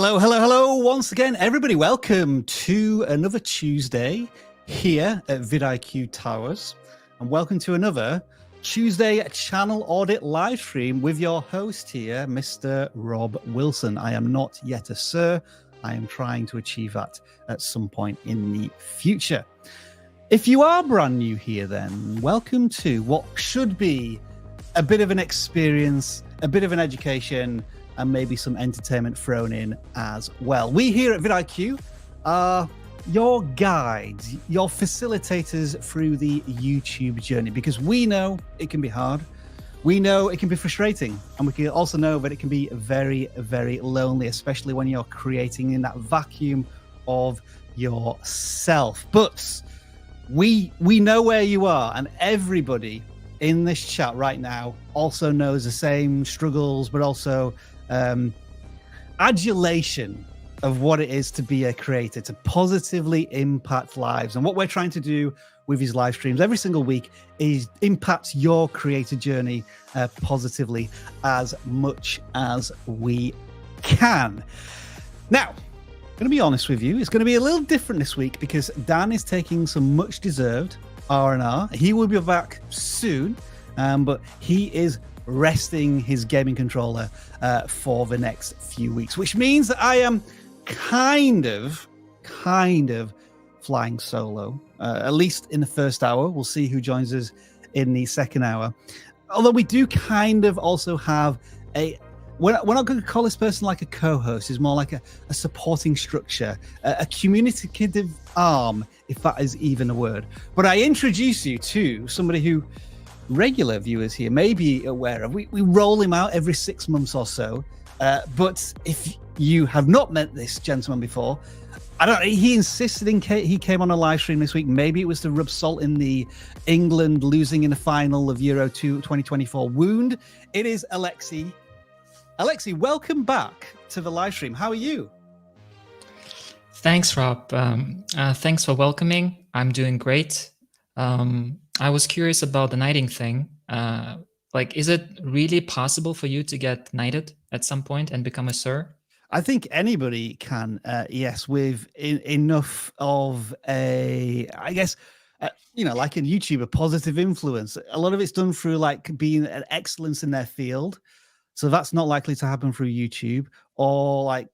Hello, hello, hello. Once again, everybody, welcome to another Tuesday here at vidIQ Towers. And welcome to another Tuesday channel audit live stream with your host here, Mr. Rob Wilson. I am not yet a sir. I am trying to achieve that at some point in the future. If you are brand new here, then welcome to what should be a bit of an experience, a bit of an education, and maybe some entertainment thrown in as well. We here at vidIQ are your guides, your facilitators through the YouTube journey, because we know it can be hard. We know it can be frustrating, and we can also know that it can be very, very lonely, especially when you're creating in that vacuum of yourself. But we know where you are, and everybody in this chat right now also knows the same struggles, but also adulation of what it is to be a creator, to positively impact lives. And what we're trying to do with these live streams every single week is impact your creator journey positively as much as we can. Now, I'm going to be honest with you, it's going to be a little different this week because Dan is taking some much deserved R&R. He will be back soon, but he is resting his gaming controller for the next few weeks, which means that I am kind of flying solo, at least in the first hour. We'll see who joins us in the second hour. Although we do kind of also have we're not going to call this person like a co-host. It's more like a supporting structure, a communicative arm, if that is even a word. But I introduce you to somebody who regular viewers here may be aware of. We roll him out every 6 months or so. But if you have not met this gentleman before, he insisted he came on a live stream this week. Maybe it was to rub salt in the England losing in the final of Euro 2024 wound. It is Alexi. Alexi, welcome back to the live stream. How are you? Thanks, Rob. Thanks for welcoming. I'm doing great. I was curious about the knighting thing. Is it really possible for you to get knighted at some point and become a sir? I think anybody can, yes, with enough of a, I guess, like in YouTube, a positive influence. A lot of it's done through like being an excellence in their field. So that's not likely to happen through YouTube, or like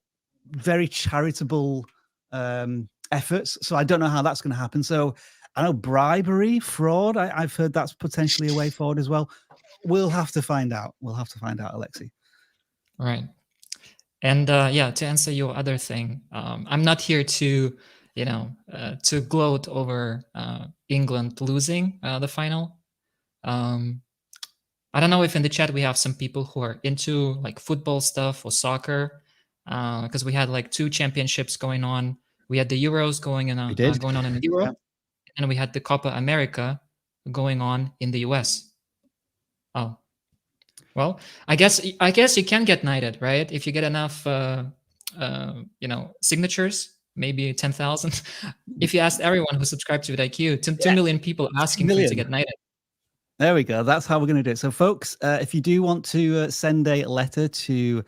very charitable efforts. So I don't know how that's going to happen. So I know bribery, fraud, I've heard that's potentially a way forward as well. We'll have to find out. We'll have to find out, Alexi. Right. And to answer your other thing, I'm not here to, to gloat over England losing the final. I don't know if in the chat we have some people who are into like football stuff or soccer, because we had like 2 championships going on. We had the Euros going on in Europe. Yeah. And we had the Copa America going on in the US. Oh, well, I guess you can get knighted, right? If you get enough, signatures, maybe 10,000. If you asked everyone who subscribed to vidIQ, 2 million people asking for you to get knighted. There we go. That's how we're going to do it. So, folks, if you do want to send a letter to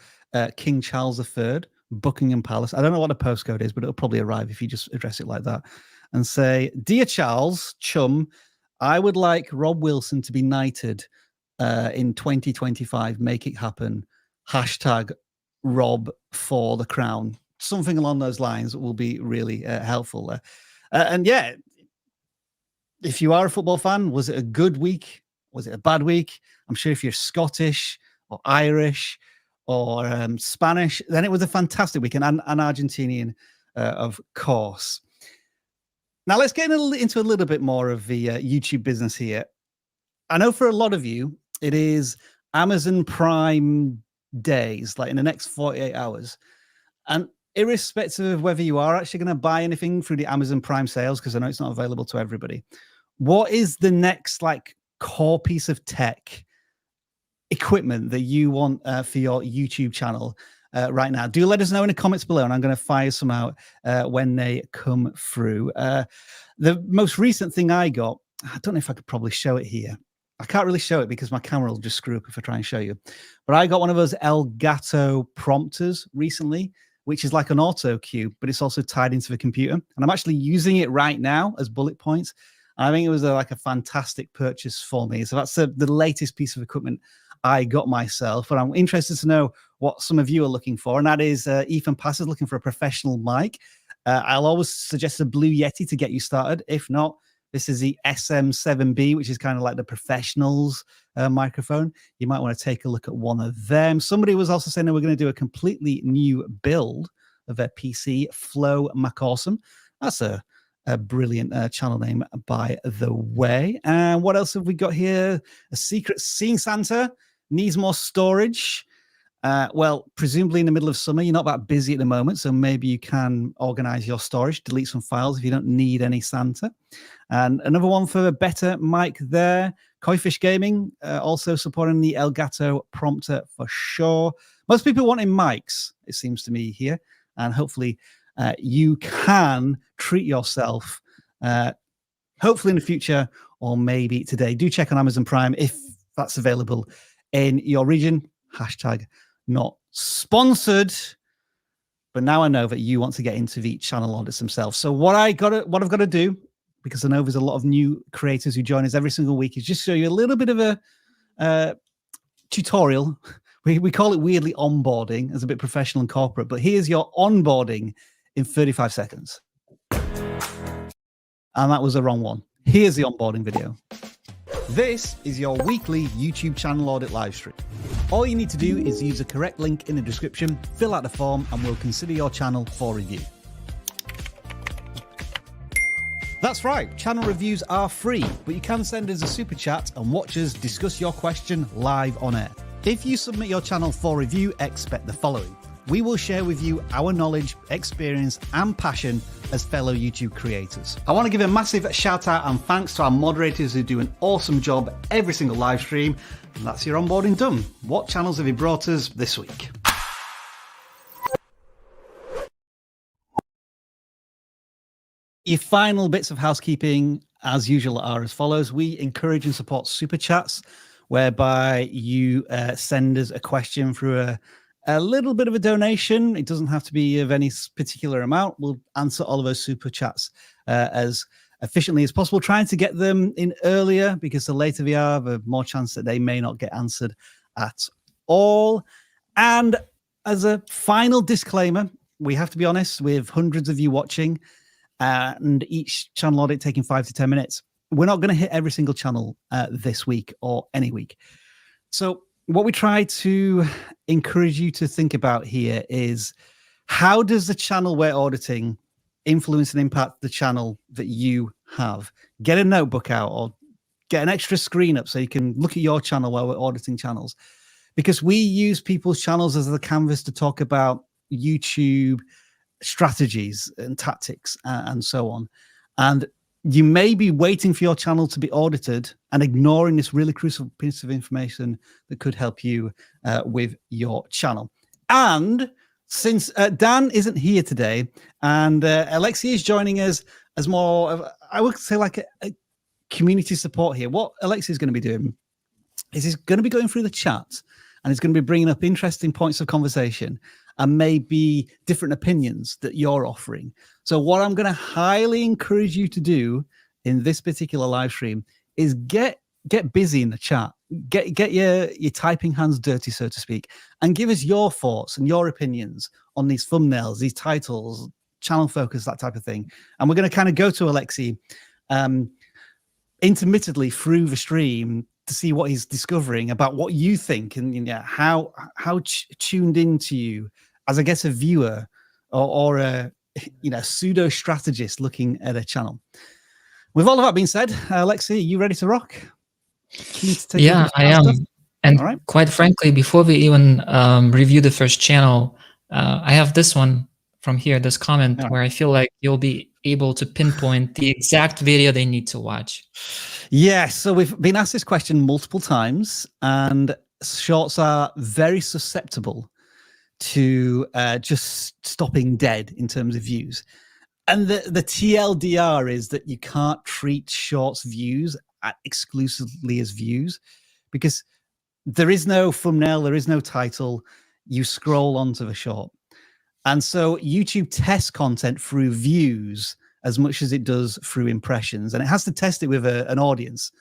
King Charles III, Buckingham Palace, I don't know what the postcode is, but it'll probably arrive if you just address it like that. And say, "Dear Charles, chum, I would like Rob Wilson to be knighted in 2025. Make it happen. Hashtag Rob for the crown." Something along those lines will be really helpful. And yeah, if you are a football fan, was it a good week? Was it a bad week? I'm sure if you're Scottish or Irish or Spanish, then it was a fantastic weekend, and Argentinian, of course. Now, let's get into a little bit more of the YouTube business here. I know for a lot of you, it is Amazon Prime days, like in the next 48 hours. And irrespective of whether you are actually going to buy anything through the Amazon Prime sales, because I know it's not available to everybody, what is the next like core piece of tech equipment that you want for your YouTube channel right now? Do let us know in the comments below, and I'm going to fire some out when they come through. The most recent thing I got, I don't know if I could probably show it here. I can't really show it because my camera will just screw up if I try and show you. But I got one of those Elgato prompters recently. which is like an auto cue, but it's also tied into the computer. And I'm actually using it right now as bullet points. I think it was like a fantastic purchase for me. So that's the latest piece of equipment I got myself. But I'm interested to know what some of you are looking for. And that is Ethan Pass is looking for a professional mic. I'll always suggest a Blue Yeti to get you started. If not, this is the SM7B, which is kind of like the professionals microphone. You might want to take a look at one of them. Somebody was also saying that we're going to do a completely new build of their PC, Flow MacAwesome. That's a brilliant channel name, by the way. And what else have we got here? A secret Seeing Santa needs more storage. Well, presumably in the middle of summer, you're not that busy at the moment, so maybe you can organize your storage, delete some files if you don't need any Santa. And another one for a better mic there. Koifish Gaming, also supporting the Elgato prompter for sure. Most people wanting mics, it seems to me here, and hopefully you can treat yourself, hopefully in the future, or maybe today. Do check on Amazon Prime if that's available in your region. Hashtag not sponsored, but now I know that you want to get into the channel audits themselves. So what I've got to do, because I know there's a lot of new creators who join us every single week, is just show you a little bit of a tutorial. We call it weirdly onboarding, as a bit professional and corporate, but here's your onboarding in 35 seconds. And that was the wrong one. Here's the onboarding video. This is your weekly YouTube channel audit live stream. All you need to do is use the correct link in the description, fill out the form, and we'll consider your channel for review. That's right, channel reviews are free, but you can send us a super chat and watch us discuss your question live on air. If you submit your channel for review, expect the following. We will share with you our knowledge, experience, and passion as fellow YouTube creators. I want to give a massive shout out and thanks to our moderators who do an awesome job every single live stream. And that's your onboarding done. What channels have you brought us this week? Your final bits of housekeeping, as usual, are as follows. We encourage and support super chats, whereby you send us a question through a little bit of a donation. It doesn't have to be of any particular amount. We'll answer all of those super chats as efficiently as possible, trying to get them in earlier, because the later they are, the more chance that they may not get answered at all. And as a final disclaimer, we have to be honest, with hundreds of you watching and each channel audit taking 5 to 10 minutes, we're not going to hit every single channel this week or any week. So what we try to encourage you to think about here is, how does the channel we're auditing influence and impact the channel that you have? Get a notebook out or get an extra screen up so you can look at your channel while we're auditing channels, because we use people's channels as the canvas to talk about YouTube strategies and tactics and so on. And you may be waiting for your channel to be audited and ignoring this really crucial piece of information that could help you with your channel. And since Dan isn't here today and Alexi is joining us as more of, I would say, like a community support here, what Alexi is going to be doing is he's going to be going through the chat and he's going to be bringing up interesting points of conversation and maybe different opinions that you're offering. So what I'm going to highly encourage you to do in this particular live stream is get busy in the chat. Get your typing hands dirty, so to speak, and give us your thoughts and your opinions on these thumbnails, these titles, channel focus, that type of thing. And we're going to kind of go to Alexi intermittently through the stream to see what he's discovering about what you think and how tuned into you as, I guess, a viewer or a pseudo strategist looking at a channel. With all of that being said, Alexi, are you ready to rock? Yeah, I am. And quite frankly, before we even review the first channel, I have this one from here, this comment, where I feel like you'll be able to pinpoint the exact video they need to watch. Yeah, so we've been asked this question multiple times, and shorts are very susceptible to just stopping dead in terms of views. And the TLDR is that you can't treat shorts views exclusively as views, because there is no thumbnail, there is no title. You scroll onto the short. And so YouTube tests content through views as much as it does through impressions. And it has to test it with an audience.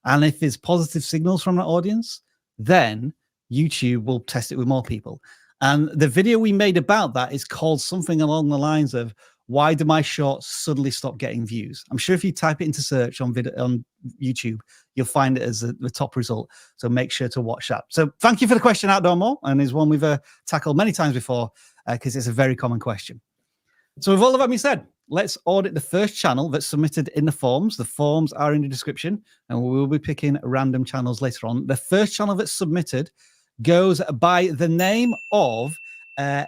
And if there's positive signals from that audience, then YouTube will test it with more people. And the video we made about that is called something along the lines of, why do my shorts suddenly stop getting views? I'm sure if you type it into search on YouTube, you'll find it as the top result. So make sure to watch that. So thank you for the question, Outdoor More, and is one we've tackled many times before because it's a very common question. So with all of that being said, let's audit the first channel that's submitted in the forms. The forms are in the description, and we will be picking random channels later on. The first channel that's submitted goes by the name of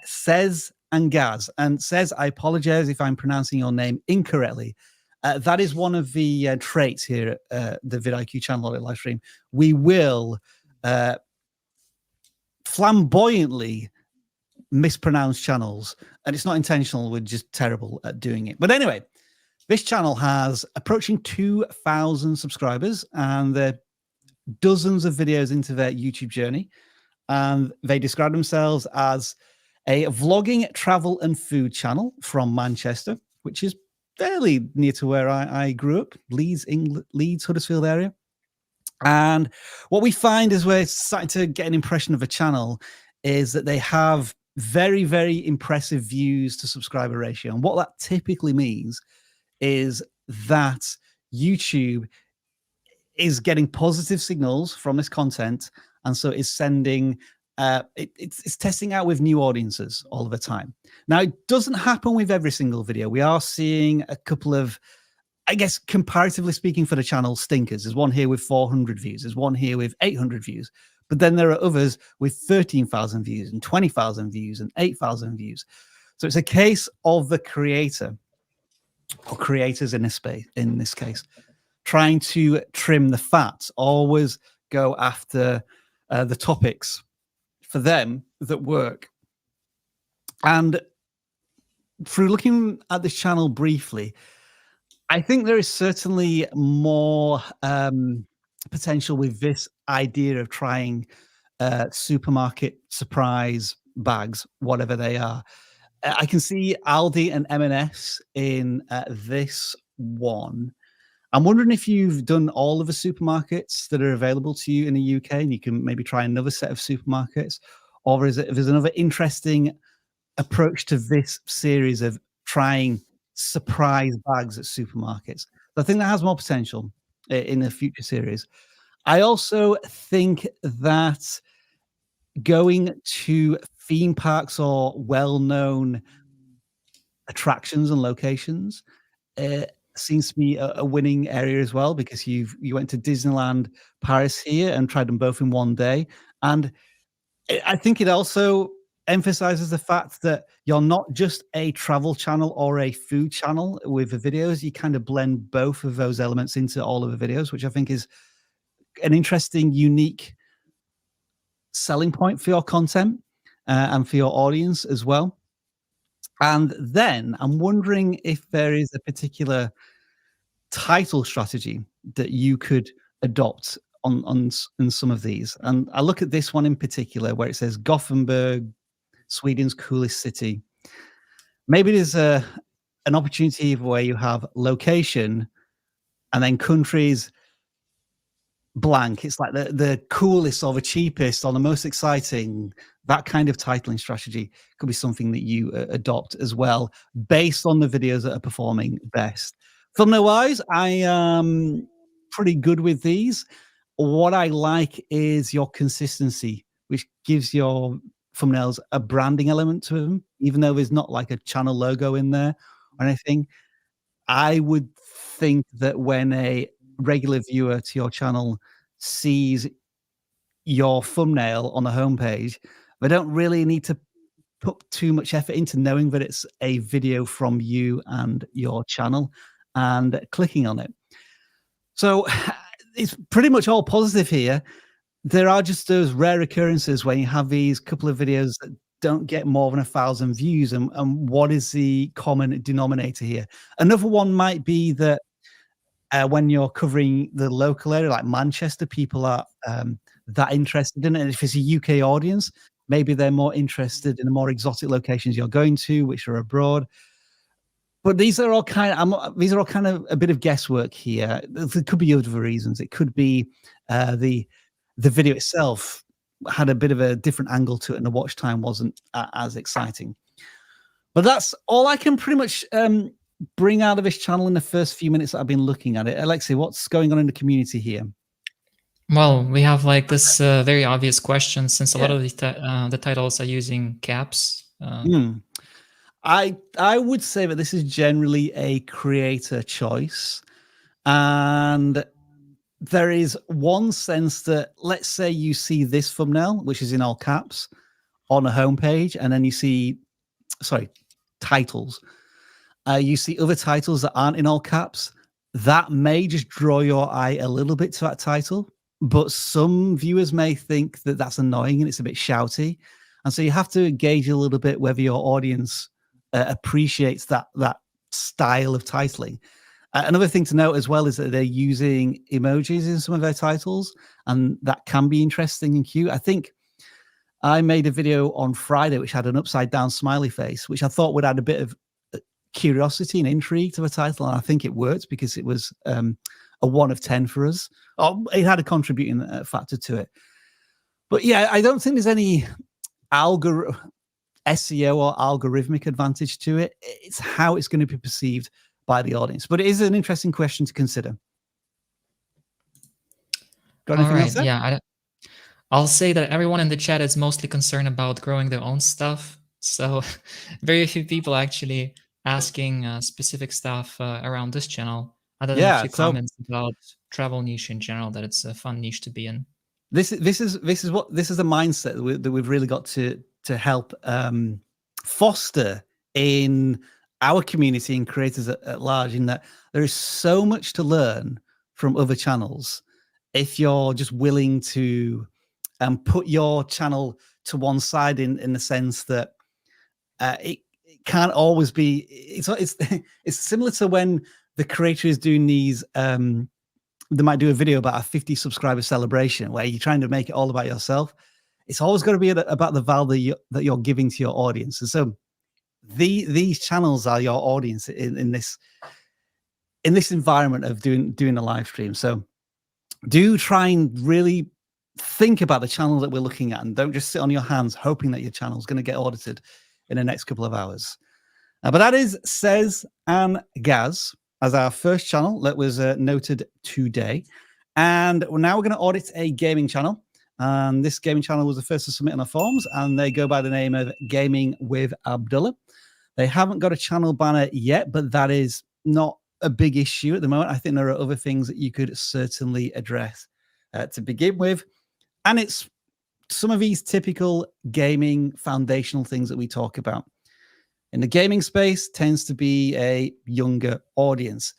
Cez Gaz. And Cez, I apologize if I'm pronouncing your name incorrectly. That is one of the traits here at the vidIQ channel audit live stream. We will flamboyantly mispronounce channels, and it's not intentional. We're just terrible at doing it. But anyway, this channel has approaching 2,000 subscribers, and they're dozens of videos into their YouTube journey. And they describe themselves as a vlogging, travel, and food channel from Manchester, which is fairly near to where I grew up, Leeds, Huddersfield area. And what we find is we're starting to get an impression of a channel is that they have very, very impressive views to subscriber ratio. And what that typically means is that YouTube is getting positive signals from this content, and so it's sending it's testing out with new audiences all of the time. Now, it doesn't happen with every single video. We are seeing a couple of, I guess, comparatively speaking for the channel, stinkers. There's one here with 400 views. There's one here with 800 views. But then there are others with 13,000 views and 20,000 views and 8,000 views. So it's a case of the creator, or creators in this case, trying to trim the fat, always go after the topics for them that work. And through looking at this channel briefly, I think there is certainly more potential with this idea of trying supermarket surprise bags, whatever they are. I can see Aldi and M&S in this one. I'm wondering if you've done all of the supermarkets that are available to you in the UK, and you can maybe try another set of supermarkets, or is it, if there's another interesting approach to this series of trying surprise bags at supermarkets. I think that has more potential in a future series. I also think that going to theme parks or well-known attractions and locations seems to be a winning area as well, because you went to Disneyland Paris here and tried them both in one day. And I think it also emphasizes the fact that you're not just a travel channel or a food channel with the videos. You kind of blend both of those elements into all of the videos, which I think is an interesting, unique selling point for your content and for your audience as well. And then I'm wondering if there is a particular title strategy that you could adopt on some of these. And I look at this one in particular where it says Gothenburg, Sweden's coolest city. Maybe there's an opportunity where you have location and then countries blank. It's like the coolest or the cheapest or the most exciting. That kind of titling strategy could be something that you adopt as well, based on the videos that are performing best. Thumbnail wise, I am pretty good with these. What I like is your consistency, which gives your thumbnails a branding element to them, even though there's not like a channel logo in there or anything. I would think that when a regular viewer to your channel sees your thumbnail on the homepage, they don't really need to put too much effort into knowing that it's a video from you and your channel and clicking on it. So it's pretty much all positive here. There are just those rare occurrences when you have these couple of videos that don't get more than 1,000 views. And what is the common denominator here? Another one might be that when you're covering the local area, like Manchester, people are that interested in it. And if it's a UK audience, Maybe they're more interested in the more exotic locations you're going to, which are abroad. But these are all kind of a bit of guesswork here. There could be other reasons. It could be the video itself had a bit of a different angle to it, and the watch time wasn't as exciting. But that's all I can pretty much bring out of this channel in the first few minutes that I've been looking at it. Alexei, what's going on in the community here? Well, we have like this very obvious question, since a lot of the titles are using caps. I would say that this is generally a creator choice, and there is one sense that, let's say you see this thumbnail, which is in all caps, on a homepage, and then you see, titles. You see other titles that aren't in all caps. That may just draw your eye a little bit to that title, but some viewers may think that that's annoying and it's a bit shouty. And so you have to gauge a little bit whether your audience appreciates that style of titling. Another thing to note as well is that they're using emojis in some of their titles, and that can be interesting and cute. I think I made a video on Friday which had an upside down smiley face, which I thought would add a bit of curiosity and intrigue to the title, and I think it worked because it was a 1 of 10 for us. It had a contributing factor to it. But yeah, I don't think there's any SEO or algorithmic advantage to it. It's how it's going to be perceived by the audience. But it is an interesting question to consider. Got anything else there? Yeah, I'll say that everyone in the chat is mostly concerned about growing their own stuff. So very few people actually asking specific stuff around this channel, other than a few comments about travel niche in general, that it's a fun niche to be in. This is the mindset that we've really got to help foster in our community and creators at large, in that there is so much to learn from other channels if you're just willing to put your channel to one side, in the sense that it can't always be. It's similar to when the creator is doing these. They might do a video about a 50 subscriber celebration where you're trying to make it all about yourself. It's always got to be about the value that you're giving to your audience. And so these channels are your audience in this environment of doing a live stream. So do try and really think about the channel that we're looking at, and don't just sit on your hands hoping that your channel is going to get audited in the next couple of hours. But that is Cez Gaz as our first channel that was noted today. And now we're going to audit a gaming channel. And this gaming channel was the first to submit on the forums, and they go by the name of Gaming with Abdullah. They haven't got a channel banner yet, but that is not a big issue at the moment. I think there are other things that you could certainly address to begin with. And it's some of these typical gaming foundational things that we talk about. In the gaming space tends to be a younger audience.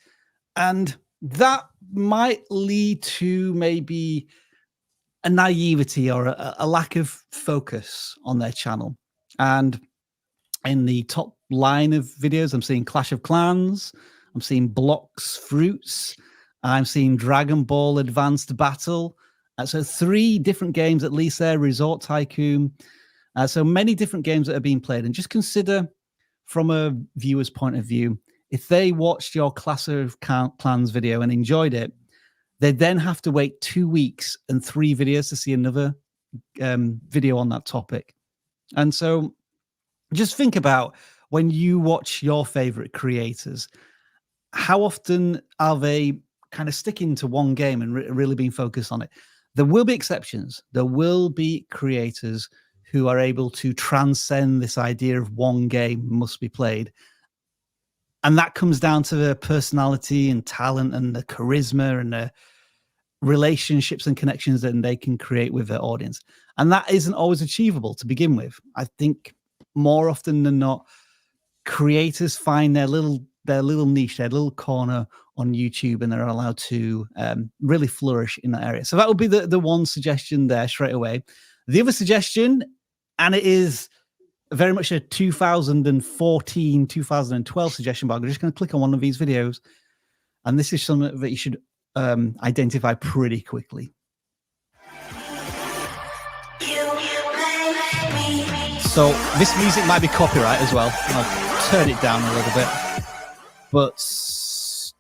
And that might lead to maybe a naivety or a lack of focus on their channel. And in the top line of videos, I'm seeing Clash of Clans, I'm seeing Blocks Fruits, I'm seeing Dragon Ball Advanced Battle. So 3 different games at least there, Resort Tycoon. So many different games that are being played. And just consider, from a viewer's point of view, if they watched your Clash of Clans video and enjoyed it, they then have to wait 2 weeks and 3 videos to see another video on that topic. And so just think about, when you watch your favorite creators, how often are they kind of sticking to one game and really being focused on it? There will be exceptions. There will be creators who are able to transcend this idea of one game must be played. And that comes down to their personality and talent and the charisma and the relationships and connections that they can create with their audience. And that isn't always achievable to begin with. I think more often than not, creators find their little niche, their little corner on YouTube, and they're allowed to really flourish in that area. So that would be the one suggestion there straight away. The other suggestion, and it is very much a 2014, 2012 suggestion, but I'm just going to click on one of these videos, and this is something that you should identify pretty quickly. You make me So this music might be copyright as well. I'll turn it down a little bit. But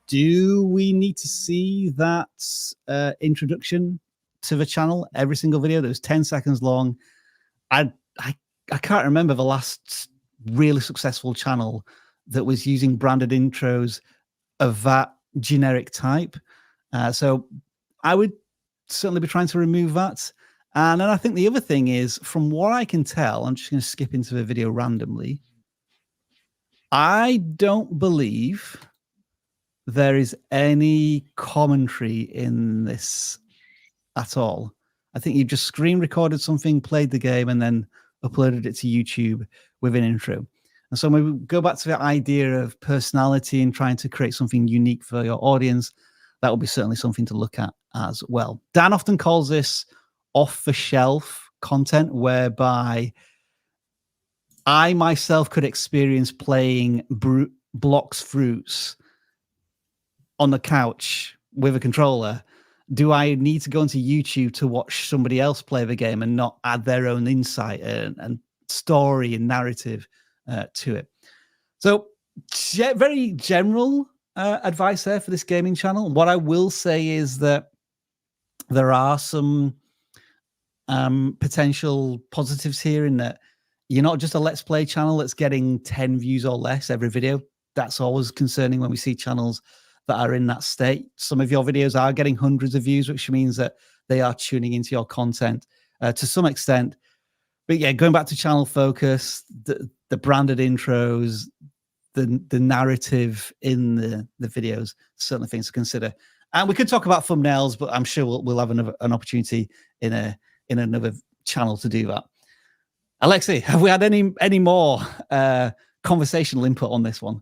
do we need to see that introduction to the channel every single video that was 10 seconds long? I can't remember the last really successful channel that was using branded intros of that generic type. So I would certainly be trying to remove that. And then I think the other thing is, from what I can tell, I'm just going to skip into the video randomly. I don't believe there is any commentary in this at all. I think you just screen recorded something, played the game, and then uploaded it to YouTube with an intro. And so when we go back to the idea of personality and trying to create something unique for your audience, that will be certainly something to look at as well. Dan often calls this off-the-shelf content, whereby I myself could experience playing Blocks Fruits on the couch with a controller. Do I need to go onto YouTube to watch somebody else play the game and not add their own insight and story and narrative to it? So very general advice there for this gaming channel. What I will say is that there are some potential positives here, in that you're not just a Let's Play channel that's getting 10 views or less every video. That's always concerning when we see channels that are in that state. Some of your videos are getting hundreds of views, which means that they are tuning into your content to some extent. But yeah, going back to channel focus, the branded intros, the narrative in the videos, certainly things to consider. And we could talk about thumbnails, but I'm sure we'll have an opportunity in another channel to do that. Alexei, have we had any more conversational input on this one?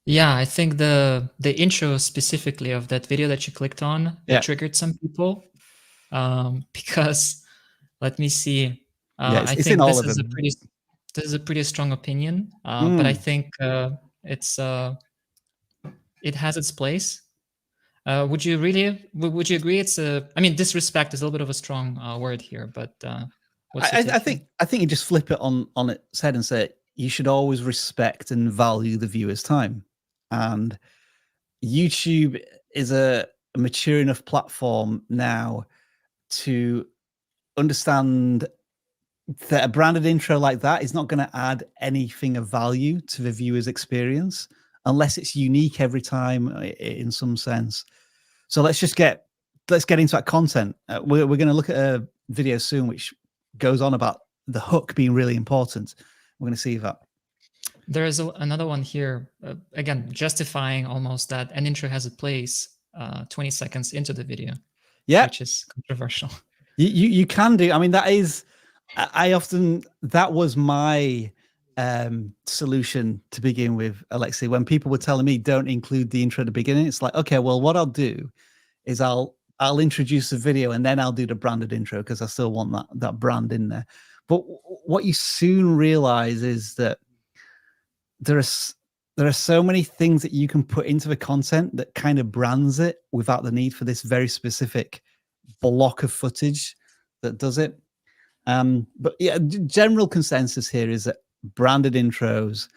Yeah, I think the intro specifically of that video that you clicked on, it triggered some people, because let me see. I think this is a pretty strong opinion, but I think it has its place. Would you agree? I mean, disrespect is a little bit of a strong word here, but I think you just flip it on its head and say you should always respect and value the viewer's time. And YouTube is a mature enough platform now to understand that a branded intro like that is not going to add anything of value to the viewer's experience unless it's unique every time in some sense. So let's get into that content. We're going to look at a video soon which goes on about the hook being really important. We're going to see that. There is another one here, again, justifying almost that an intro has a place 20 seconds into the video, which is controversial. You can do. I mean, that was my solution to begin with, Alexei. When people were telling me don't include the intro at the beginning, it's like, okay, well, what I'll do is I'll introduce the video and then I'll do the branded intro because I still want that brand in there. But what you soon realize is that there are so many things that you can put into the content that kind of brands it without the need for this very specific block of footage that does it. But yeah, general consensus here is that branded intros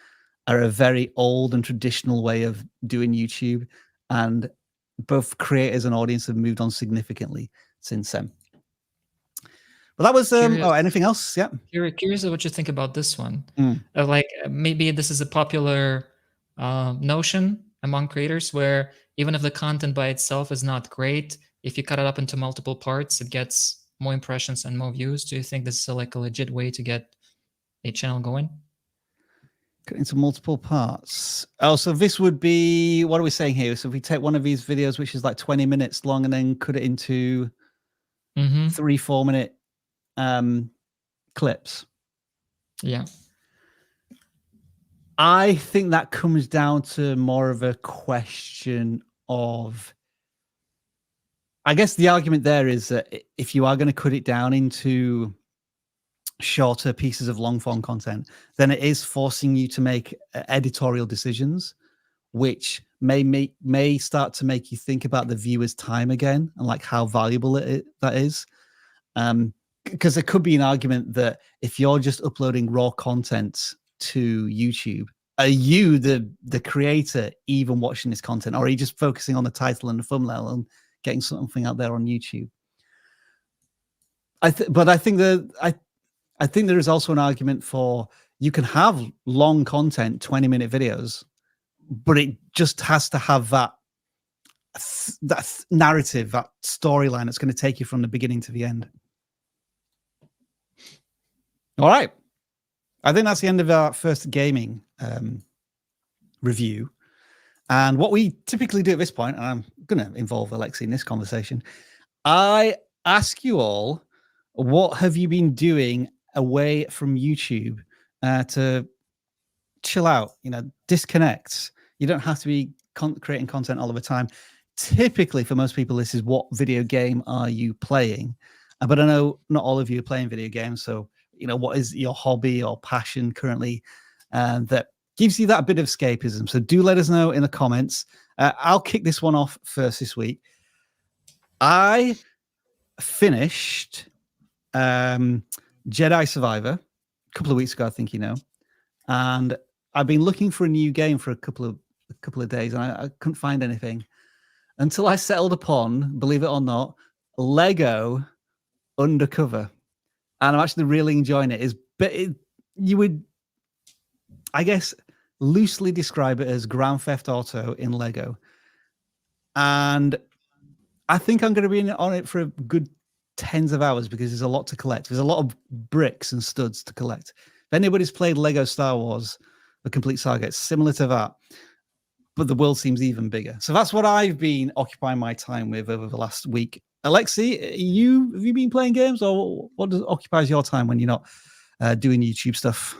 are a very old and traditional way of doing YouTube, and both creators and audience have moved on significantly since then. But that was anything else? Yeah. Curious what you think about this one. Like maybe this is a popular notion among creators where even if the content by itself is not great, if you cut it up into multiple parts, it gets more impressions and more views. Do you think this is a legit way to get a channel going? Cut into multiple parts. Oh, so this would be, what are we saying here? So if we take one of these videos, which is like 20 minutes long, and then cut it into 3-4 minute clips. Yeah. I think that comes down to more of a question of, I guess the argument there is that if you are going to cut it down into shorter pieces of long form content, then it is forcing you to make editorial decisions, which may start to make you think about the viewer's time again and like how valuable that is. because there could be an argument that if you're just uploading raw content to YouTube, are you the creator even watching this content, or are you just focusing on the title and the thumbnail and getting something out there on YouTube? But I think I think there is also an argument for you can have long content, 20-minute videos, but it just has to have that narrative, that storyline that's going to take you from the beginning to the end. All right. I think that's the end of our first gaming review. And what we typically do at this point, and I'm going to involve Alexei in this conversation, I ask you all, what have you been doing away from YouTube to chill out, disconnect? You don't have to be creating content all of the time. Typically, for most people, this is what video game are you playing? But I know not all of you are playing video games. So, what is your hobby or passion currently that gives you that bit of escapism? So do let us know in the comments. I'll kick this one off first this week. I finished Jedi Survivor a couple of weeks ago, I think and I've been looking for a new game for a couple of days, and I couldn't find anything until I settled upon, believe it or not, Lego Undercover, and I'm actually really enjoying it. You would, I guess, loosely describe it as Grand Theft Auto in Lego, and I think I'm going to be on it for a good tens of hours because there's a lot to collect. There's a lot of bricks and studs to collect. If anybody's played Lego Star Wars, the complete saga, it's similar to that, but the world seems even bigger. So that's what I've been occupying my time with over the last week. Alexei, have you been playing games, or what occupies your time when you're not doing YouTube stuff?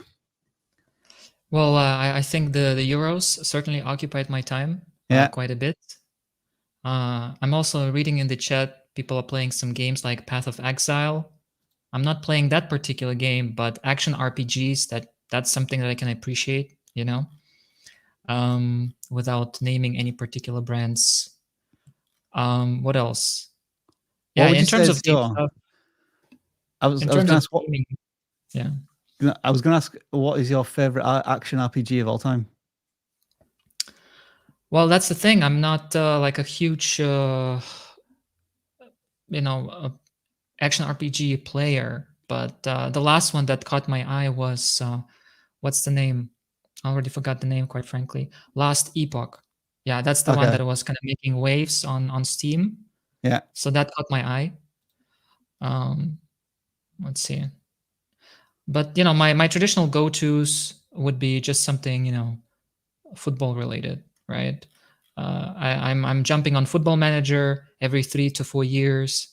Well, I think the Euros certainly occupied my time quite a bit. I'm also reading in the chat, people are playing some games like Path of Exile. I'm not playing that particular game, but action RPGs, that's something that I can appreciate, without naming any particular brands. What else? Yeah, in terms of deep stuff. I was going to ask what. Gaming, yeah. I was going to ask, what is your favorite action RPG of all time? Well, that's the thing. I'm not like a huge, action RPG player, but the last one that caught my eye was what's the name? I already forgot the name, quite frankly. Last Epoch. Yeah, that's the one that was kind of making waves on Steam. Yeah. So that caught my eye. Let's see. But my traditional go-tos would be just something football related, right? I'm jumping on Football Manager every 3 to 4 years.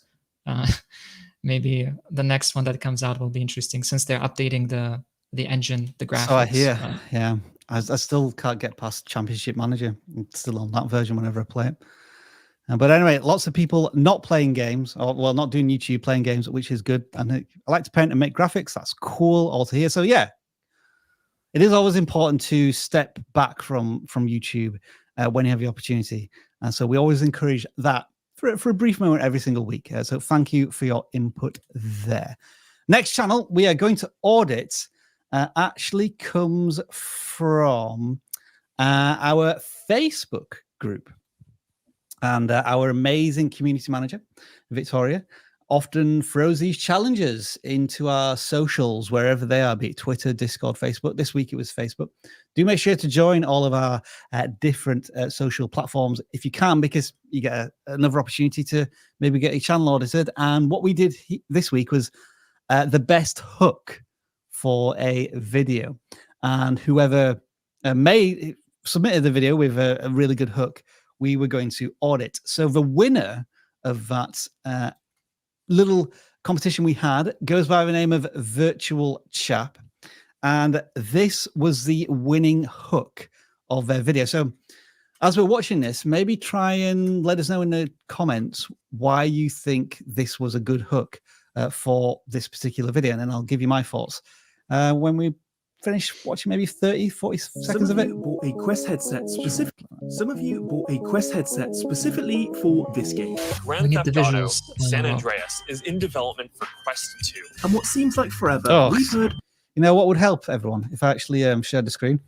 Maybe the next one that comes out will be interesting since they're updating the engine, the graphics. So I hear, yeah. I still can't get past Championship Manager. I'm still on that version whenever I play it. But anyway, lots of people not playing games, or not doing YouTube, playing games, which is good. And I like to paint and make graphics. That's cool all to hear. So yeah, it is always important to step back from YouTube when you have the opportunity. And so we always encourage that for a brief moment every single week. So thank you for your input there. Next channel we are going to audit actually comes from our Facebook group. And our amazing community manager, Victoria, often throws these challenges into our socials, wherever they are, be it Twitter, Discord, Facebook. This week it was Facebook. Do make sure to join all of our different social platforms if you can, because you get another opportunity to maybe get a channel audited. And what we did this week was the best hook for a video. And whoever submitted the video with a really good hook, we were going to audit. So the winner of that little competition we had goes by the name of Virtual Chap. And this was the winning hook of their video. So as we're watching this, maybe try and let us know in the comments why you think this was a good hook for this particular video. And then I'll give you my thoughts when we finish watching maybe 30, 40 seconds of it. Bought a Quest headset specifically. Some of you bought a Quest headset specifically for this game. Grand Theft Auto San Andreas is in development for Quest 2. And what seems like forever, we've heard... You know what would help everyone if I actually shared the screen?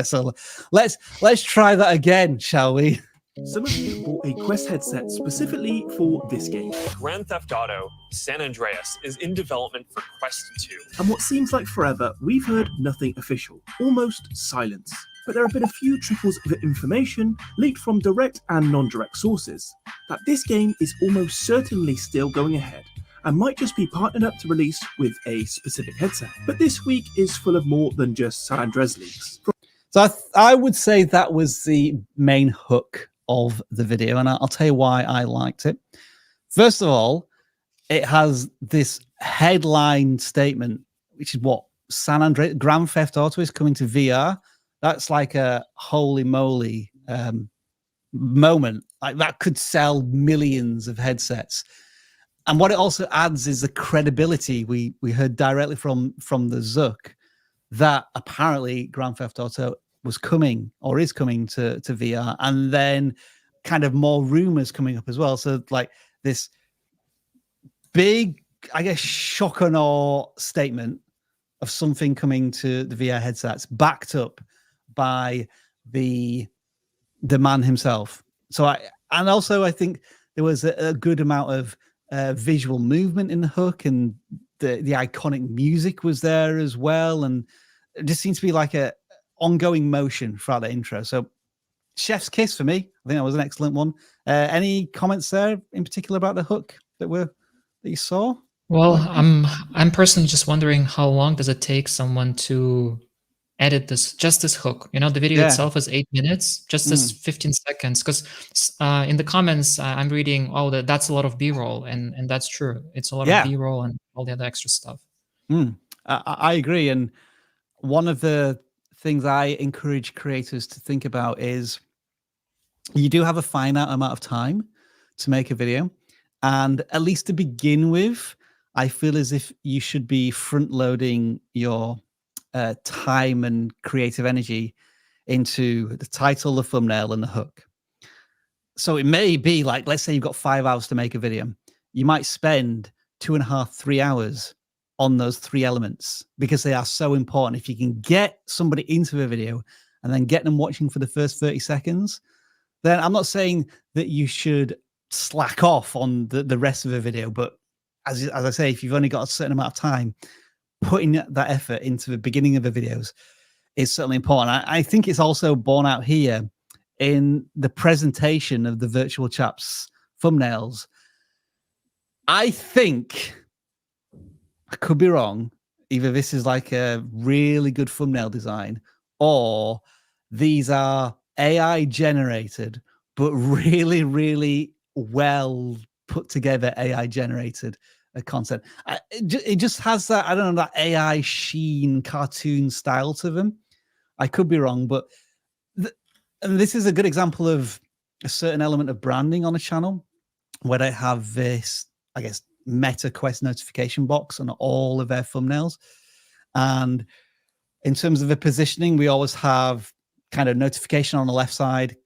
So let's try that again, shall we? Some of you bought a Quest headset specifically for this game. Grand Theft Auto San Andreas is in development for Quest 2. And what seems like forever, we've heard nothing official, almost silence. But there have been a few trickles of information leaked from direct and non-direct sources that this game is almost certainly still going ahead and might just be partnered up to release with a specific headset. But this week is full of more than just San Andreas leaks. So I would say that was the main hook of the video, and I'll tell you why I liked it. First of all, it has this headline statement, which is what San Andreas Grand Theft Auto is coming to VR. That's like a holy moly moment. Like that could sell millions of headsets. And what it also adds is the credibility we heard directly from the Zuck that apparently Grand Theft Auto was coming or is coming to VR, and then kind of more rumors coming up as well. So like this big, I guess, shock and awe statement of something coming to the VR headsets, backed up by the man himself. So I think there was a good amount of visual movement in the hook, and the iconic music was there as well, and it just seems to be like a ongoing motion throughout the intro. So chef's kiss for me. I think that was an excellent one. Any comments there in particular about the hook that you saw? Well, I'm personally just wondering, how long does it take someone to edit this hook? You know, the video itself is 8 minutes, just this 15 seconds. Because in the comments, I'm reading, that's a lot of B-roll, and that's true. It's a lot of B-roll and all the other extra stuff. I agree. And one of the things I encourage creators to think about is you do have a finite amount of time to make a video. And at least to begin with, I feel as if you should be front loading your time and creative energy into the title, the thumbnail, and the hook. So it may be like, let's say you've got 5 hours to make a video. You might spend 2.5, 3 hours on those 3 elements because they are so important. If you can get somebody into a video and then get them watching for the first 30 seconds, then I'm not saying that you should slack off on the rest of the video. But as I say, if you've only got a certain amount of time, putting that effort into the beginning of the videos is certainly important. I think it's also borne out here in the presentation of the Virtual Chaps thumbnails. I think, I could be wrong, either this is like a really good thumbnail design or these are AI generated, but really, really well put together AI generated content. It just has that, I don't know, that AI sheen cartoon style to them. I could be wrong, but and this is a good example of a certain element of branding on a channel where they have this, I guess, Meta Quest notification box on all of their thumbnails. And in terms of the positioning, we always have kind of notification on the left side,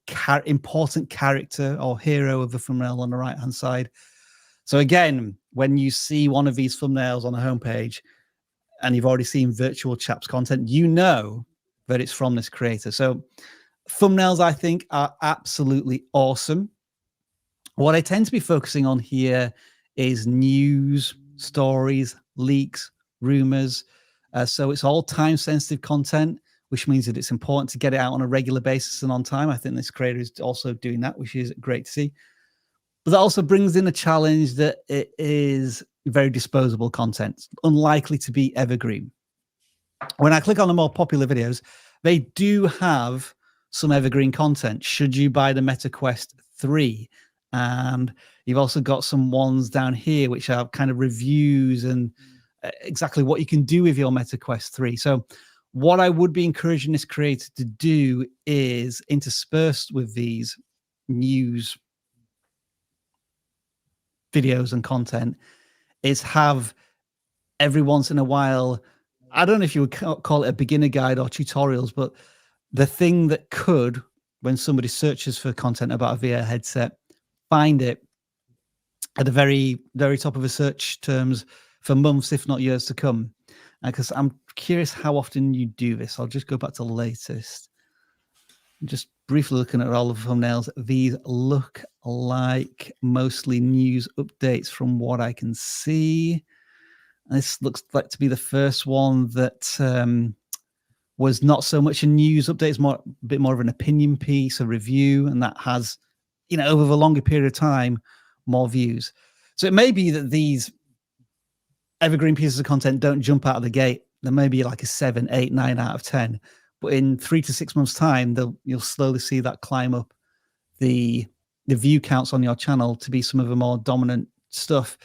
important character or hero of the thumbnail on the right hand side. So again, when you see one of these thumbnails on the homepage and you've already seen Virtual Chaps content, you know that it's from this creator. So thumbnails, I think, are absolutely awesome. What I tend to be focusing on here is news, stories, leaks, rumors. So it's all time-sensitive content, which means that it's important to get it out on a regular basis and on time. I think this creator is also doing that, which is great to see. But that also brings in a challenge that it is very disposable content, unlikely to be evergreen. When I click on the more popular videos, they do have some evergreen content should you buy the Meta Quest 3. And you've also got some ones down here which are kind of reviews and exactly what you can do with your Meta Quest 3. So what I would be encouraging this creator to do is interspersed with these news videos and content is have every once in a while I don't know if you would call it a beginner guide or tutorials, but the thing that could, when somebody searches for content about a VR headset, find it at the very, very top of the search terms for months, if not years to come. Because I'm curious how often you do this. I'll just go back to the latest. Just briefly looking at all of the thumbnails. These look like mostly news updates from what I can see. This looks like to be the first one that was not so much a news update. It's a bit more of an opinion piece, a review, and that has, you know, over a longer period of time, more views. So it may be that these evergreen pieces of content don't jump out of the gate. There may be like a 7, 8, 9 out of 10. But in 3 to 6 months' time, you'll slowly see that climb up the view counts on your channel to be some of the more dominant stuff.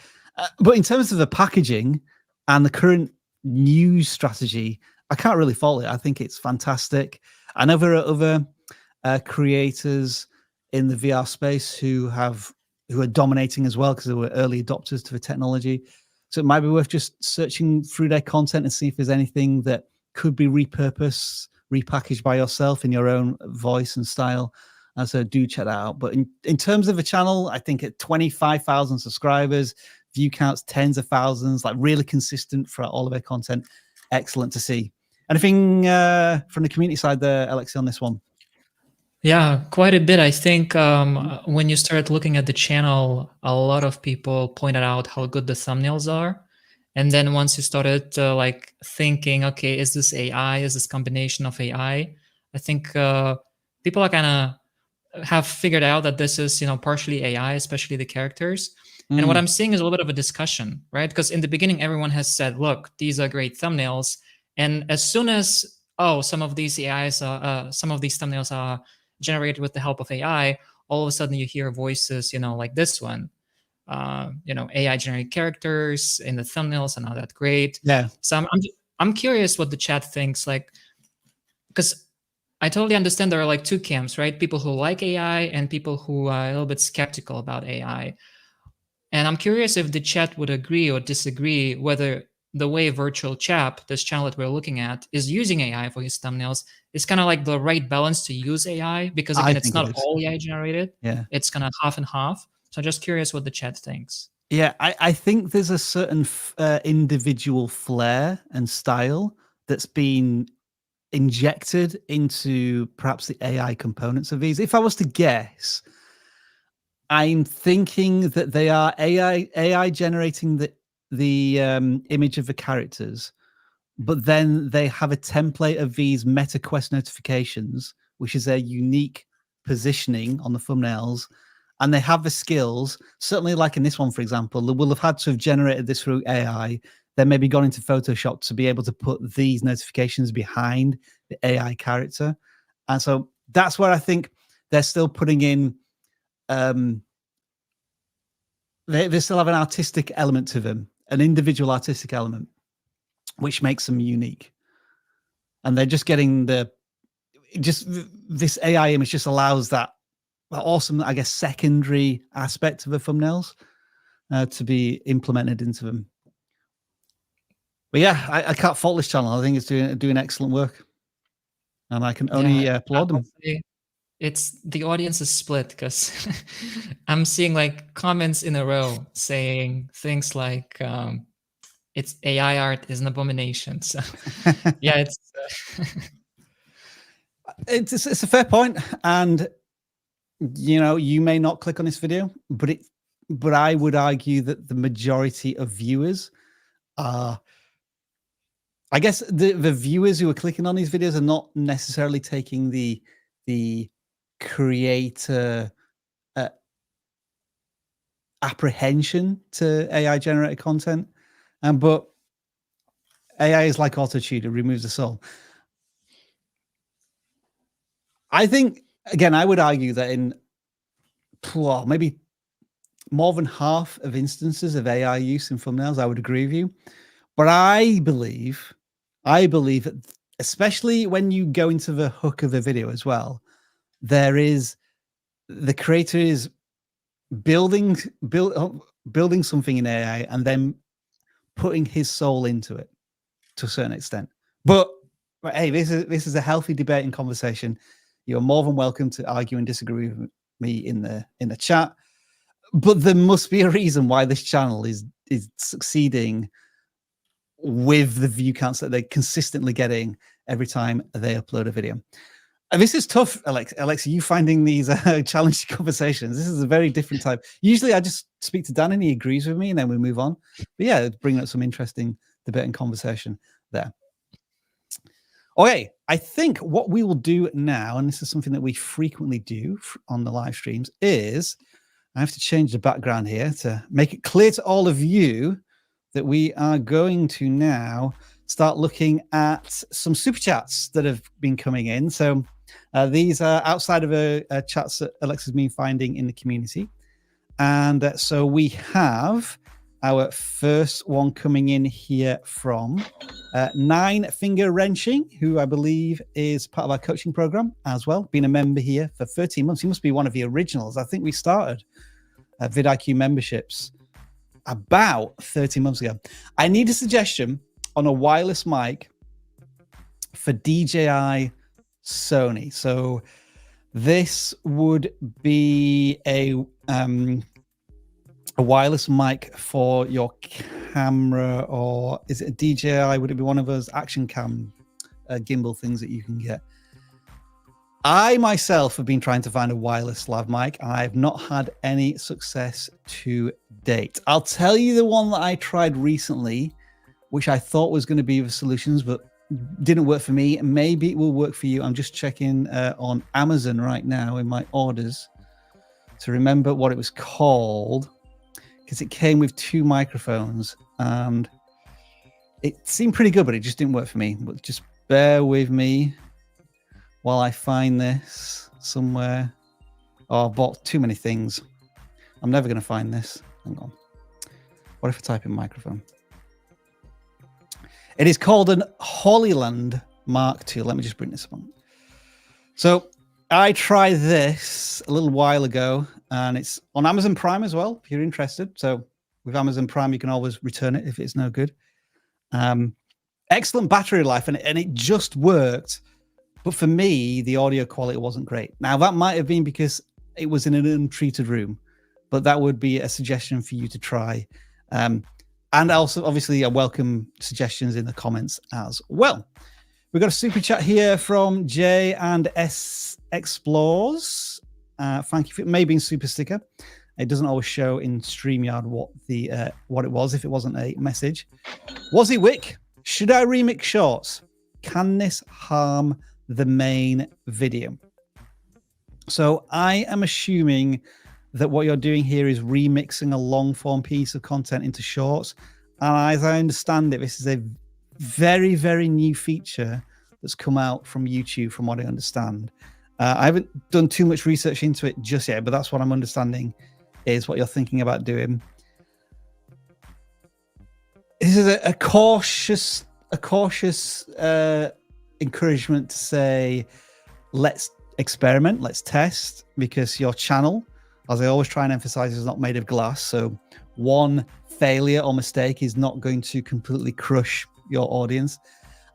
But in terms of the packaging and the current news strategy, I can't really fault it. I think it's fantastic. I know there are other creators in the VR space who are dominating as well because they were early adopters to the technology. So it might be worth just searching through their content and see if there's anything that could be repurposed, repackaged by yourself in your own voice and style. And so do check that out. But in terms of the channel, I think at 25,000 subscribers, view counts tens of thousands, like really consistent for all of their content. Excellent to see. Anything from the community side there, Alexi, on this one? Yeah, quite a bit. I think when you start looking at the channel, a lot of people pointed out how good the thumbnails are. And then once you started like thinking, okay, is this AI? Is this combination of AI? I think people are kind of have figured out that this is, you know, partially AI, especially the characters. And what I'm seeing is a little bit of a discussion, right? Because in the beginning, everyone has said, look, these are great thumbnails. And as soon as, oh, some of these thumbnails are generated with the help of AI, all of a sudden you hear voices, you know, like this one. You know, AI generated characters in the thumbnails and all that great. Yeah. So I'm curious what the chat thinks, like, because I totally understand there are like two camps, right? People who like AI and people who are a little bit skeptical about AI. And I'm curious if the chat would agree or disagree whether the way Virtual Chap, this channel that we're looking at, is using AI for his thumbnails is kind of like the right balance to use AI, because again, it's not all AI generated. Yeah. It's kind of half and half. So I'm just curious what the chat thinks. Yeah, I think there's a certain individual flair and style that's been injected into perhaps the AI components of these. If I was to guess, I'm thinking that they are AI generating the image of the characters, but then they have a template of these meta quest notifications, which is their unique positioning on the thumbnails. And they have the skills, certainly like in this one, for example, they will have had to have generated this through AI, then maybe gone into Photoshop to be able to put these notifications behind the AI character. And so that's where I think they're still putting in, they still have an artistic element to them, an individual artistic element, which makes them unique. And they're just getting this AI image just allows that awesome, I guess, secondary aspect of the thumbnails to be implemented into them. But yeah, I can't fault this channel. I think it's doing excellent work, and I can only applaud them. It's the audience is split because I'm seeing like comments in a row saying things like it's AI art is an abomination. So yeah, it's a fair point, and you know, you may not click on this video, but I would argue that the majority of viewers are, I guess the viewers who are clicking on these videos are not necessarily taking the creator apprehension to AI generated content, but AI is like auto-tune, it removes the soul. I think, again, I would argue that in maybe more than half of instances of AI use in thumbnails, I would agree with you. But I believe that, especially when you go into the hook of the video as well, the creator is building something in AI and then putting his soul into it. to a certain extent. But hey, this is a healthy debate and conversation. You're more than welcome to argue and disagree with me in the chat. But there must be a reason why this channel is succeeding with the view counts that they're consistently getting every time they upload a video. And this is tough, Alexa, you finding these challenging conversations. This is a very different type. Usually I just speak to Dan and he agrees with me and then we move on. But yeah, it's bringing up some interesting debate and conversation there. Okay, I think what we will do now, and this is something that we frequently do on the live streams, is I have to change the background here to make it clear to all of you that we are going to now start looking at some super chats that have been coming in. So these are outside of chats that Alexa's been finding in the community. And so we have our first one coming in here from Nine Finger Wrenching, who I believe is part of our coaching program as well. Been a member here for 13 months. He must be one of the originals. I think we started vidIQ memberships about 13 months ago. I need a suggestion on a wireless mic for DJI Sony. So this would be a wireless mic for your camera, or is it a DJI? Would it be one of those action cam gimbal things that you can get? I myself have been trying to find a wireless lav mic and I have not had any success to date. I'll tell you the one that I tried recently, which I thought was going to be the solutions, but didn't work for me. Maybe it will work for you. I'm just checking on Amazon right now in my orders to remember what it was called, because it came with 2 microphones and it seemed pretty good, but it just didn't work for me. But just bear with me while I find this somewhere. Oh, I bought too many things. I'm never going to find this. Hang on. What if I type in microphone? It is called an Holyland Mark II. Let me just bring this one. So I tried this a little while ago, and it's on Amazon Prime as well, if you're interested. So with Amazon Prime, you can always return it if it's no good. Excellent battery life, and it just worked. But for me, the audio quality wasn't great. Now, that might have been because it was in an untreated room, but that would be a suggestion for you to try. And also, obviously, I welcome suggestions in the comments as well. We've got a super chat here from J and S Explores. Thank you for maybe in super sticker. It doesn't always show in StreamYard what it was if it wasn't a message. Wazzy Wick, should I remix shorts? Can this harm the main video? So I am assuming that what you're doing here is remixing a long form piece of content into shorts. And as I understand it, this is a very, very new feature that's come out from YouTube, from what I understand. I haven't done too much research into it just yet, but that's what I'm understanding is what you're thinking about doing. This is a cautious encouragement to say, let's experiment, let's test, because your channel, as I always try and emphasize, is not made of glass. So one failure or mistake is not going to completely crush your audience.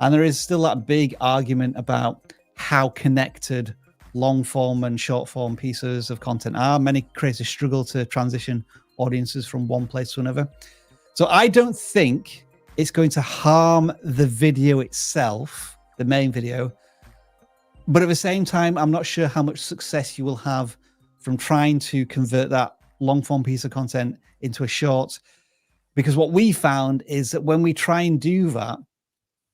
And there is still that big argument about how connected long form and short form pieces of content are. Many creators struggle to transition audiences from one place to another. So I don't think it's going to harm the video itself, the main video. But at the same time, I'm not sure how much success you will have from trying to convert that long form piece of content into a short. Because what we found is that when we try and do that,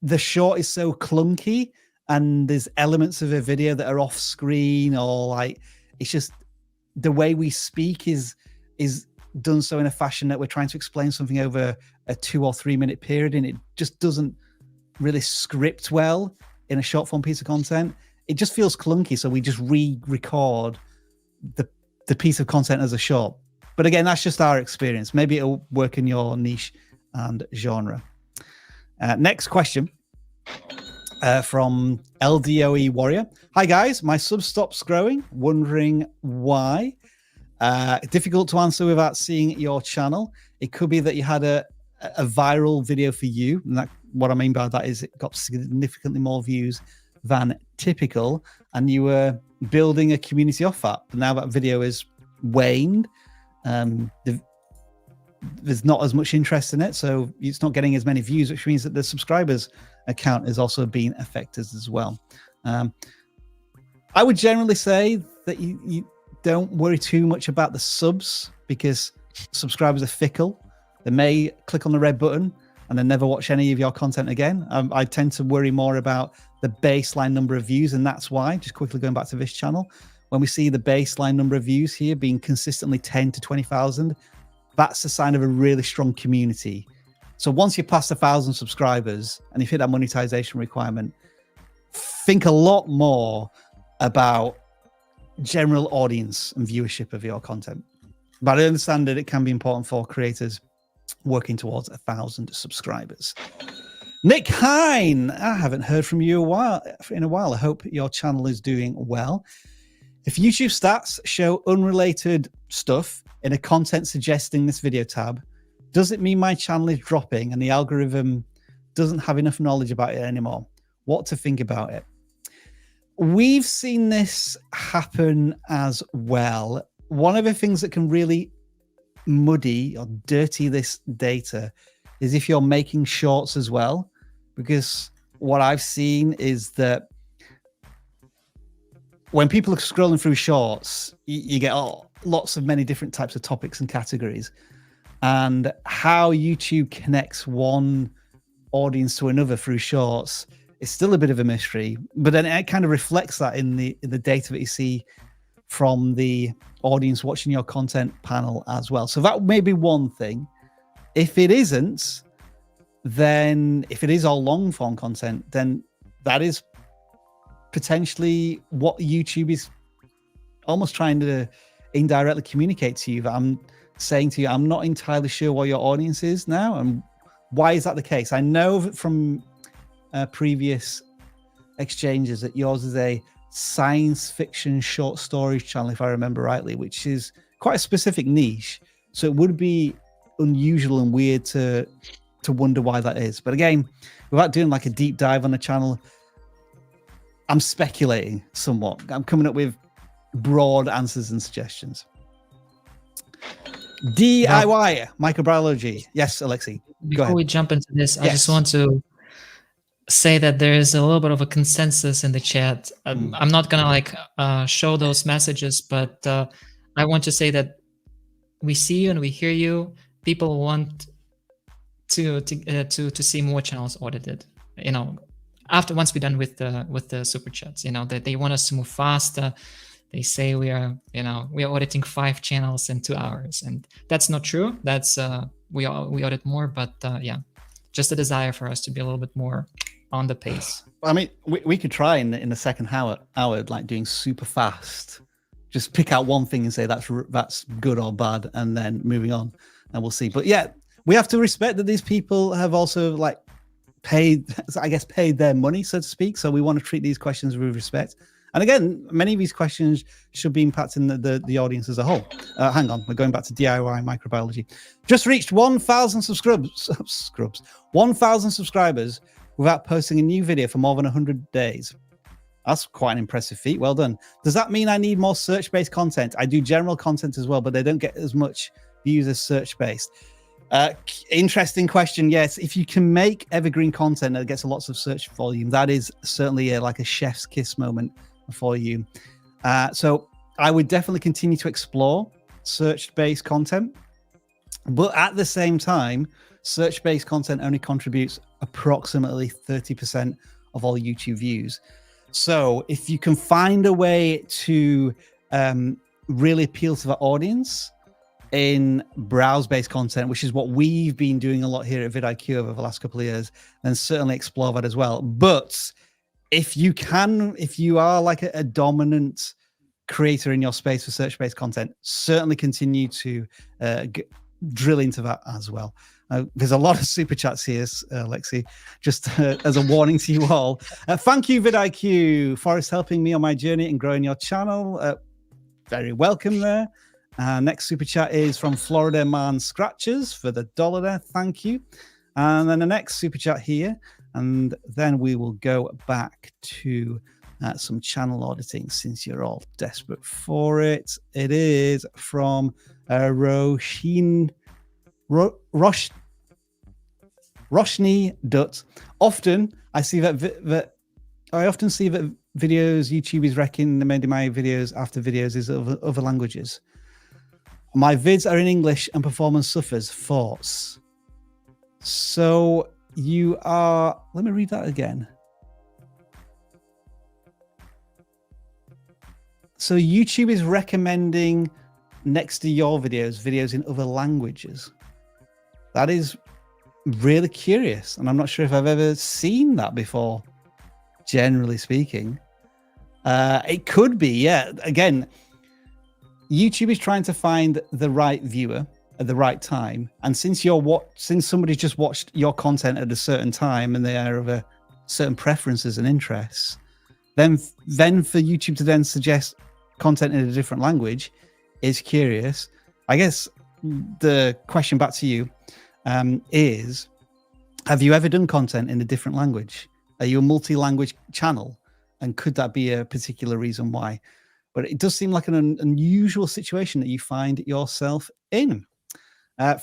the short is so clunky and there's elements of a video that are off screen, or like, it's just the way we speak is done so in a fashion that we're trying to explain something over a 2 or 3 minute period, and it just doesn't really script well in a short form piece of content. It just feels clunky, so we just re-record the piece of content as a short. But again, that's just our experience. Maybe it'll work in your niche and genre. Next question from LDOE Warrior. Hi guys, my sub stops growing, wondering why. Difficult to answer without seeing your channel. It could be that you had a viral video for you. And that, what I mean by that is it got significantly more views than typical, and you were building a community off that. But now that video is waned, there's not as much interest in it, so it's not getting as many views, which means that the subscribers account is also being affected as well. I would generally say that you don't worry too much about the subs, because subscribers are fickle. They may click on the red button and then never watch any of your content again. I tend to worry more about the baseline number of views, and that's why, just quickly going back to this channel, when we see the baseline number of views here being consistently 10 to 20,000, that's a sign of a really strong community. So once you pass 1,000 subscribers and you hit that monetization requirement, think a lot more about general audience and viewership of your content. But I understand that it can be important for creators working towards 1,000 subscribers. Nick Hine, I haven't heard from you in a while. I hope your channel is doing well. If YouTube stats show unrelated stuff in a content suggesting this video tab, does it mean my channel is dropping and the algorithm doesn't have enough knowledge about it anymore? What to think about it? We've seen this happen as well. One of the things that can really muddy or dirty this data is if you're making shorts as well, because what I've seen is that when people are scrolling through shorts, you get lots of many different types of topics and categories, and how YouTube connects one audience to another through shorts is still a bit of a mystery. But then it kind of reflects that in the data that you see from the audience watching your content panel as well. So that may be one thing. If it isn't, then if it is all long form content, then that is potentially what YouTube is almost trying to indirectly communicate to you, that I'm saying to you, I'm not entirely sure what your audience is now. And why is that the case? I know from previous exchanges that yours is a science fiction short stories channel, if I remember rightly, which is quite a specific niche. So it would be unusual and weird to wonder why that is. But again, without doing like a deep dive on the channel, I'm speculating somewhat. I'm coming up with broad answers and suggestions. DIY microbiology. Yes, Alexi. Before we jump into this, I just want to say that there is a little bit of a consensus in the chat. I'm not gonna show those messages, but I want to say that we see you and we hear you. People want to see more channels audited. You know, once we're done with the super chats, you know, that they want us to move faster. They say we are auditing 5 channels in 2 hours, and that's not true. That's we audit more, but yeah, just a desire for us to be a little bit more on the pace. I mean, we could try in the second hour, like doing super fast. Just pick out one thing and say that's good or bad, and then moving on, and we'll see. But yeah, we have to respect that these people have also like paid their money, so to speak. So we want to treat these questions with respect. And again, many of these questions should be impacting the audience as a whole. Hang on, we're going back to DIY microbiology. Just reached 1,000 subscribers 1,000 subscribers without posting a new video for more than 100 days. That's quite an impressive feat. Well done. Does that mean I need more search-based content? I do general content as well, but they don't get as much views as search-based. Interesting question. Yes, if you can make evergreen content that gets lots of search volume, that is certainly like a chef's kiss moment for you. So I would definitely continue to explore search-based content, but at the same time, search-based content only contributes approximately 30% of all YouTube views. So if you can find a way to really appeal to the audience in browse-based content, which is what we've been doing a lot here at vidIQ over the last couple of years, then certainly explore that as well. But if you are like a dominant creator in your space for search-based content, certainly continue to drill into that as well. There's a lot of super chats here, Lexi, just as a warning to you all. Thank you, vidIQ, for helping me on my journey and growing your channel. Very welcome there. Next super chat is from Florida Man Scratchers for the $1 there. Thank you. And then the next super chat here, and then we will go back to some channel auditing since you're all desperate for it. It is from Roshni Dutt. Often I see that videos YouTube is recommending my videos after videos is of other languages. My vids are in English and performance suffers. Thoughts? So you are, let me read that again. So YouTube is recommending next to your videos in other languages. That is really curious. And I'm not sure if I've ever seen that before, generally speaking. It could be, yeah. Again, YouTube is trying to find the right viewer at the right time, and since somebody's just watched your content at a certain time and they are of a certain preferences and interests, then for YouTube to then suggest content in a different language is curious. I guess the question back to you is, have you ever done content in a different language? Are you a multi-language channel, and could that be a particular reason why? But it does seem like an unusual situation that you find yourself in.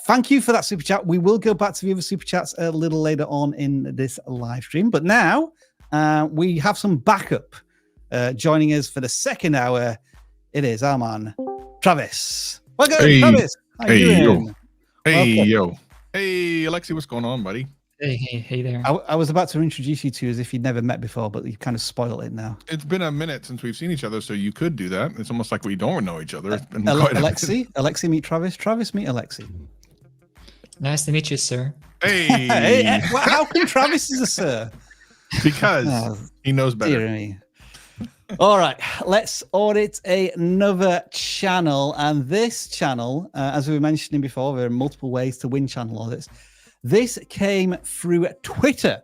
Thank you for that super chat. We will go back to the other super chats a little later on in this live stream. But now we have some backup joining us for the second hour. It is our man, Travis. Welcome, Travis. How you doing? Yo. Hey, Alexi, what's going on, buddy? Hey there. I was about to introduce you to as if you'd never met before, but you kind of spoiled it now. It's been a minute since we've seen each other, so you could do that. It's almost like we don't know each other. Alexi, meet Travis. Travis, meet Alexi. Nice to meet you, sir. Hey. How come Travis is a sir? Because he knows better. Dear me. All right, let's audit another channel. And this channel, as we were mentioning before, there are multiple ways to win channel audits. This came through Twitter,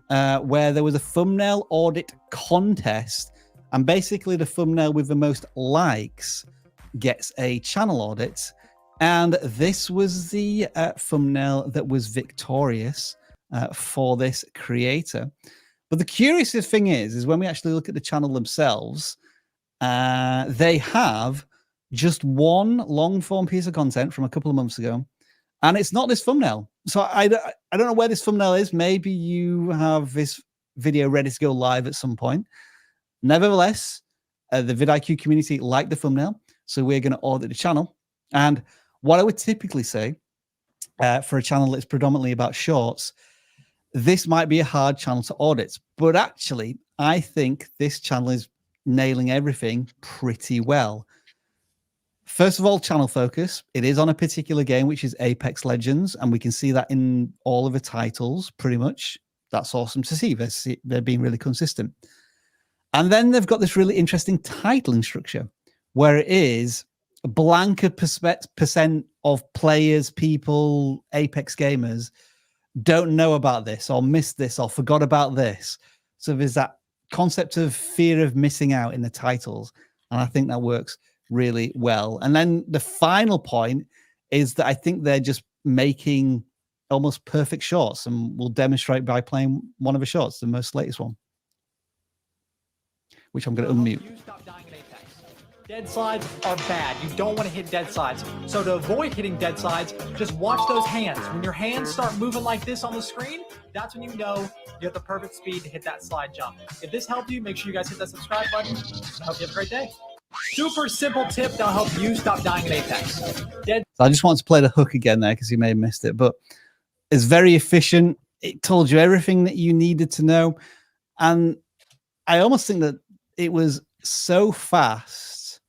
where there was a thumbnail audit contest. And basically the thumbnail with the most likes gets a channel audit. And this was the thumbnail that was victorious for this creator. But the curious thing is when we actually look at the channel themselves, they have just one long form piece of content from a couple of months ago. And it's not this thumbnail. So I don't know where this thumbnail is. Maybe you have this video ready to go live at some point. Nevertheless, the vidIQ community liked the thumbnail. So we're going to audit the channel. And what I would typically say for a channel that's predominantly about shorts, this might be a hard channel to audit. But actually, I think this channel is nailing everything pretty well. First of all, channel focus. It is on a particular game, which is Apex Legends, and we can see that in all of the titles, pretty much. That's awesome to see. They're being really consistent. And then they've got this really interesting titling structure, where it is a blanker percent of players, people, Apex gamers, don't know about this, or missed this, or forgot about this. So there's that concept of fear of missing out in the titles, and I think that works really well. And then the final point is that I think they're just making almost perfect shorts, and we'll demonstrate by playing one of the shorts, the most latest one, which I'm going to unmute. You stop dying in Apex. Dead slides are bad. You don't want to hit dead slides. So to avoid hitting dead slides, just watch those hands. When your hands start moving like this on the screen, that's when you know you have the perfect speed to hit that slide jump. If this helped you, make sure you guys hit that subscribe button. I hope you have a great day. Super simple tip that'll help you stop dying in Apex. So I just want to play the hook again there because you may have missed it, but it's very efficient. It told you everything that you needed to know. And I almost think that it was so fast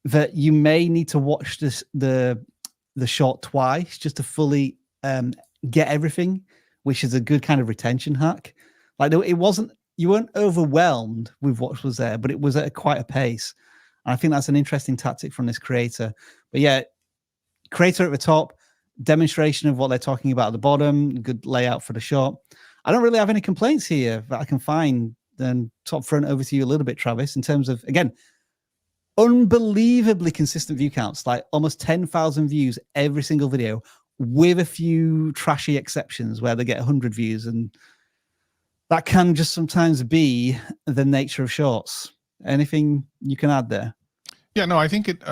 that you may need to watch the short twice just to fully get everything, which is a good kind of retention hack. Like it wasn't, you weren't overwhelmed with what was there, but it was at quite a pace. And I think that's an interesting tactic from this creator. But yeah, creator at the top, demonstration of what they're talking about at the bottom, good layout for the shot. I don't really have any complaints here that I can find. Then top front over to you a little bit, Travis, in terms of, again, unbelievably consistent view counts, like almost 10,000 views every single video, with a few trashy exceptions where they get 100 views, and that can just sometimes be the nature of shorts. Anything you can add there? Yeah, no, I think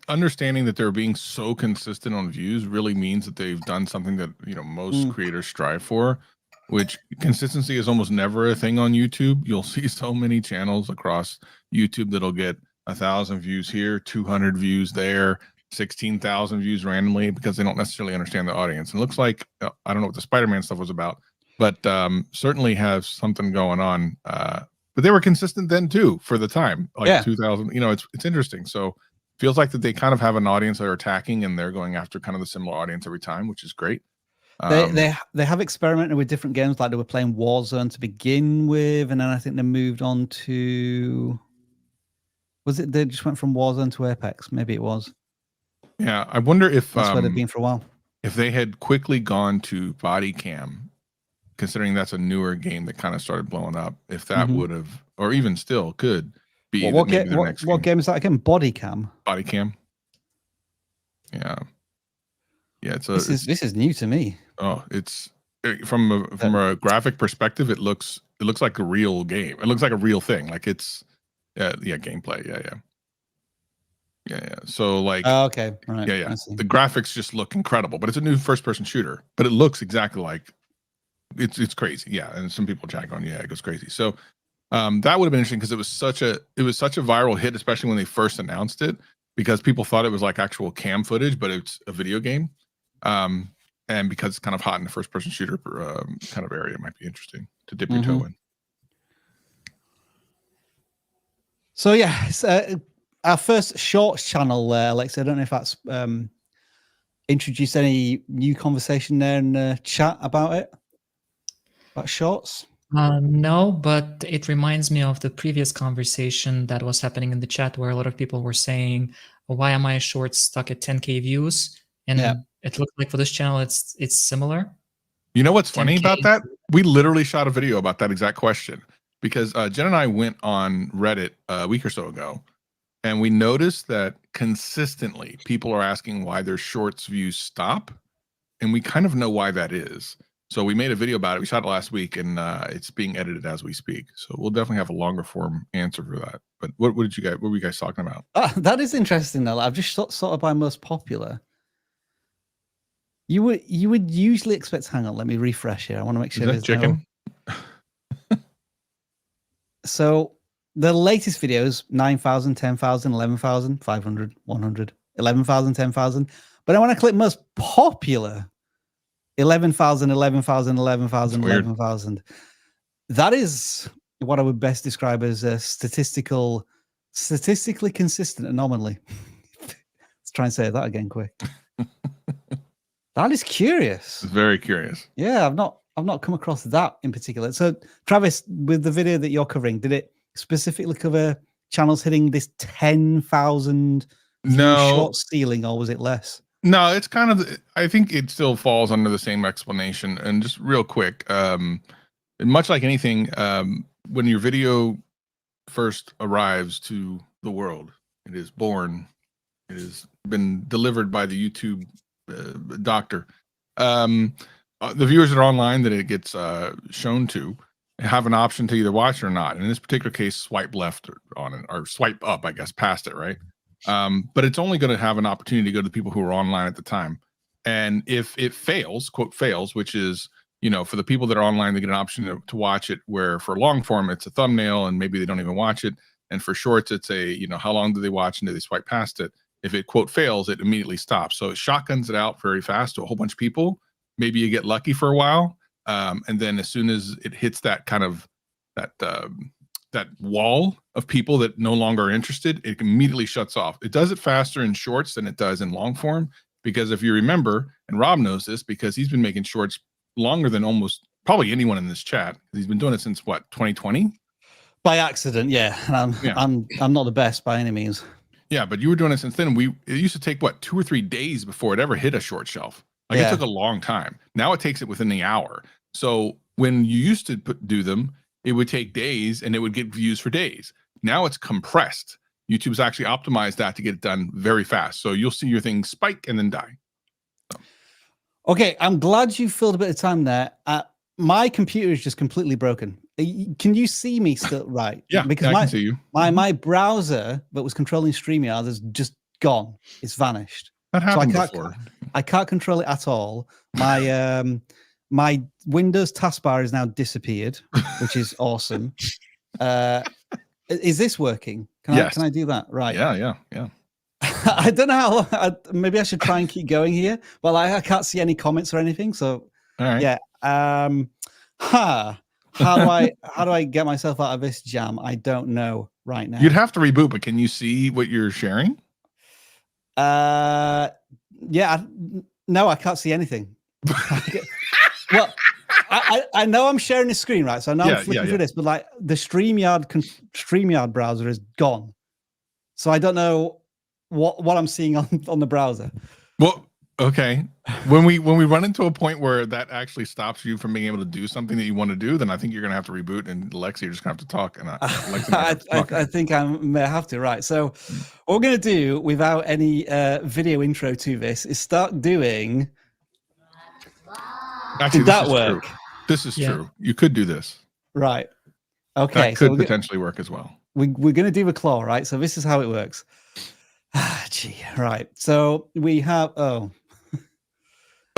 understanding that they're being so consistent on views really means that they've done something that, you know, most creators strive for, which consistency is almost never a thing on YouTube. You'll see so many channels across YouTube that'll get 1,000 views here, 200 views there, 16,000 views randomly, because they don't necessarily understand the audience. And it looks like, I don't know what the Spider-Man stuff was about, but certainly has something going on. But they were consistent then too for the time, like 2000. You know, it's interesting. So feels like that they kind of have an audience that are attacking, and they're going after kind of the similar audience every time, which is great. They have experimented with different games, like they were playing Warzone to begin with, and then I think they moved on to, was it they just went from Warzone to Apex? Maybe it was. Yeah, I wonder if that's where they've been for a while. If they had quickly gone to body cam, considering that's a newer game that kind of started blowing up, if that would have, or even still could be. What game is that again? Body cam. Body cam. Yeah. Yeah, this is new to me. Oh, it's from a graphic perspective, it looks like a real game. It looks like a real thing. Like it's gameplay. Yeah. So like okay, right. Yeah. The graphics just look incredible, but it's a new first-person shooter. But it looks exactly like it's crazy. Yeah, and some people chat on it goes crazy. So that would have been interesting because it was such a viral hit, especially when they first announced it, because people thought it was like actual cam footage, but it's a video game. And because it's kind of hot in the first-person shooter kind of area, it might be interesting to dip your toe in. So yeah, it's, our first shorts channel, Alexa. I don't know if that's introduced any new conversation there in the chat about it, about shorts. No, but it reminds me of the previous conversation that was happening in the chat where a lot of people were saying, why am I shorts stuck at 10K views? And it looked like for this channel, it's similar. You know what's funny about that? We literally shot a video about that exact question, because Jen and I went on Reddit a week or so ago, and we noticed that consistently people are asking why their shorts views stop, and we kind of know why that is. So we made a video about it. We shot it last week, and it's being edited as we speak. So we'll definitely have a longer form answer for that. But what were you guys talking about? That is interesting though. I've just sort of by most popular. You would usually expect. Hang on, let me refresh here. I want to make sure there's chicken. No... So the latest videos 9,000, 10,000, 11,000, 500, 100, 11,000, 10,000. But I want to click most popular. 11,000, 11,000, 11,000, 11,000. That is what I would best describe as a statistically consistent anomaly. Let's try and say that again quick. That is curious. It's very curious. Yeah, I've not come across that in particular. So Travis, with the video that you're covering, did it specifically cover channels hitting this 10,000 short ceiling, or was it less? No, it's kind of, I think it still falls under the same explanation. And just real quick, much like anything, when your video first arrives to the world, it is born, it has been delivered by the YouTube doctor. The viewers that are online that it gets shown to have an option to either watch it or not. In this particular case, swipe left on it, or swipe up, I guess, past it, right? But it's only going to have an opportunity to go to the people who are online at the time. And if it fails, quote fails, which is, you know, for the people that are online, they get an option to watch it, where for long form, it's a thumbnail and maybe they don't even watch it. And for shorts, it's a, you know, how long do they watch and do they swipe past it? If it quote fails, it immediately stops. So it shotguns it out very fast to a whole bunch of people. Maybe you get lucky for a while. And then as soon as it hits that kind of that wall of people that no longer are interested, it immediately shuts off. It does it faster in shorts than it does in long form, because if you remember, and Rob knows this because he's been making shorts longer than almost probably anyone in this chat. He's been doing it since what, 2020? By accident, yeah. I'm not the best by any means. Yeah, but you were doing it since then. It used to take what, 2 or 3 days before it ever hit a short shelf. Like it took a long time. Now it takes it within the hour. So when you used to do them, it would take days and it would get views for days. Now it's compressed. YouTube's actually optimized that to get it done very fast. So you'll see your thing spike and then die. So. Okay, I'm glad you filled a bit of time there. My computer is just completely broken. Can you see me still? Right. Yeah, because I can see you. My browser that was controlling StreamYard has just gone. It's vanished. That happened before. I can't control it at all. My my Windows taskbar has now disappeared, which is awesome. Is this working? Can I do that? Right. Yeah. I don't know how. Maybe I should try and keep going here. Well, I can't see any comments or anything. So all right. Yeah. How do I get myself out of this jam? I don't know right now. You'd have to reboot, but can you see what you're sharing? Yeah. No, I can't see anything. Well, I know I'm sharing the screen, right? So I know I'm flicking through this, but like the StreamYard browser is gone. So I don't know what I'm seeing on the browser. Well, okay. When we run into a point where that actually stops you from being able to do something that you want to do, then I think you're gonna have to reboot, and Lexi, you're just gonna have to talk. And I think I may have to. Right. So what we're gonna do without any video intro to this is start doing. Actually, did that work? True. This is true. You could do this. Right. Okay. That could potentially work as well. We're going to do a claw, right? So this is how it works. Gee, right. So we have. Oh,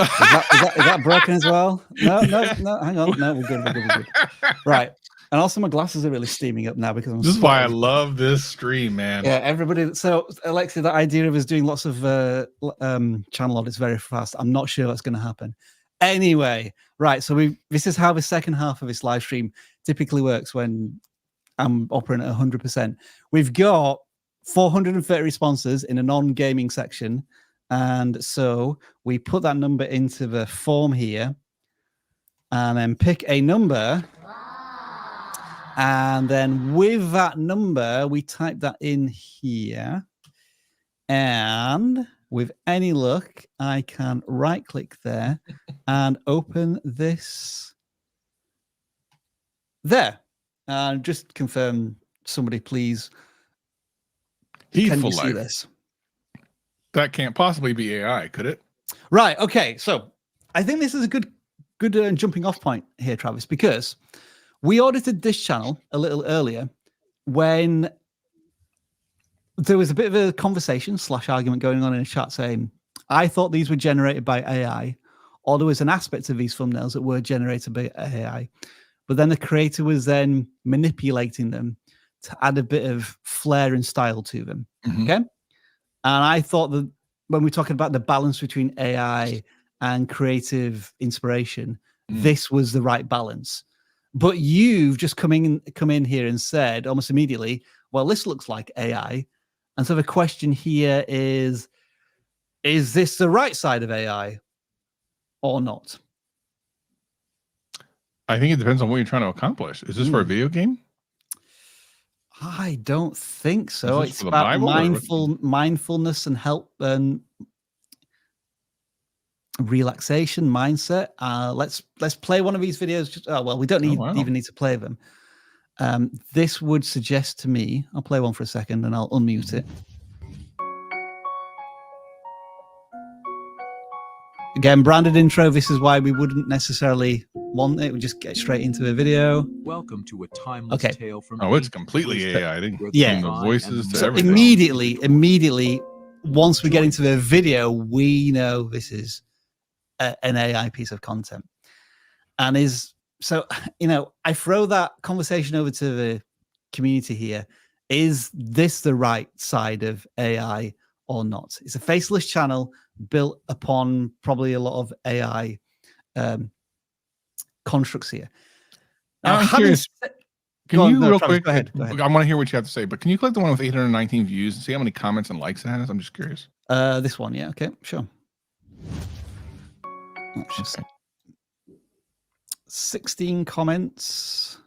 is that broken as well? No. Hang on. No, we're good. Right. And also, my glasses are really steaming up now because I'm. This is why I love this stream, man. Yeah, everybody. So, Alexia, the idea of us doing lots of channel audits very fast. I'm not sure that's going to happen. Anyway, right. So this is how the second half of this live stream typically works when I'm operating at 100%. We've got 430 responses in a non-gaming section. And so we put that number into the form here and then pick a number. And then with that number, we type that in here. And with any luck, I can right-click there and open this there. And just confirm, somebody please. Heedful can you see life. This? That can't possibly be AI, could it? Right. Okay. So I think this is a good jumping off point here, Travis, because we audited this channel a little earlier when there was a bit of a conversation / argument going on in the chat saying, I thought these were generated by AI, or there was an aspect of these thumbnails that were generated by AI. But then the creator was then manipulating them to add a bit of flair and style to them. Mm-hmm. Okay. And I thought that when we're talking about the balance between AI and creative inspiration, this was the right balance. But you've just come in here and said almost immediately, well, this looks like AI. And so the question here is this the right side of AI or not? I think it depends on what you're trying to accomplish. Is this for a video game? I don't think so. It's about mindfulness and help and relaxation mindset. Let's play one of these videos. Well, we don't even need to play them. This would suggest to me, I'll play one for a second and I'll unmute it. Again, branded intro. This is why we wouldn't necessarily want it. We just get straight into the video. Welcome to a timeless tale from. Oh, it's completely AI. I think yeah, from the voices to so everything. Immediately, once we get into the video, we know this is an AI piece of content, and I throw that conversation over to the community here. Is this the right side of AI or not? It's a faceless channel built upon probably a lot of AI constructs here. Now, I'm curious. Can you real quick? Go ahead. I want to hear what you have to say, but can you click the one with 819 views and see how many comments and likes it has? I'm just curious. This one, yeah. Okay, sure. 16 comments.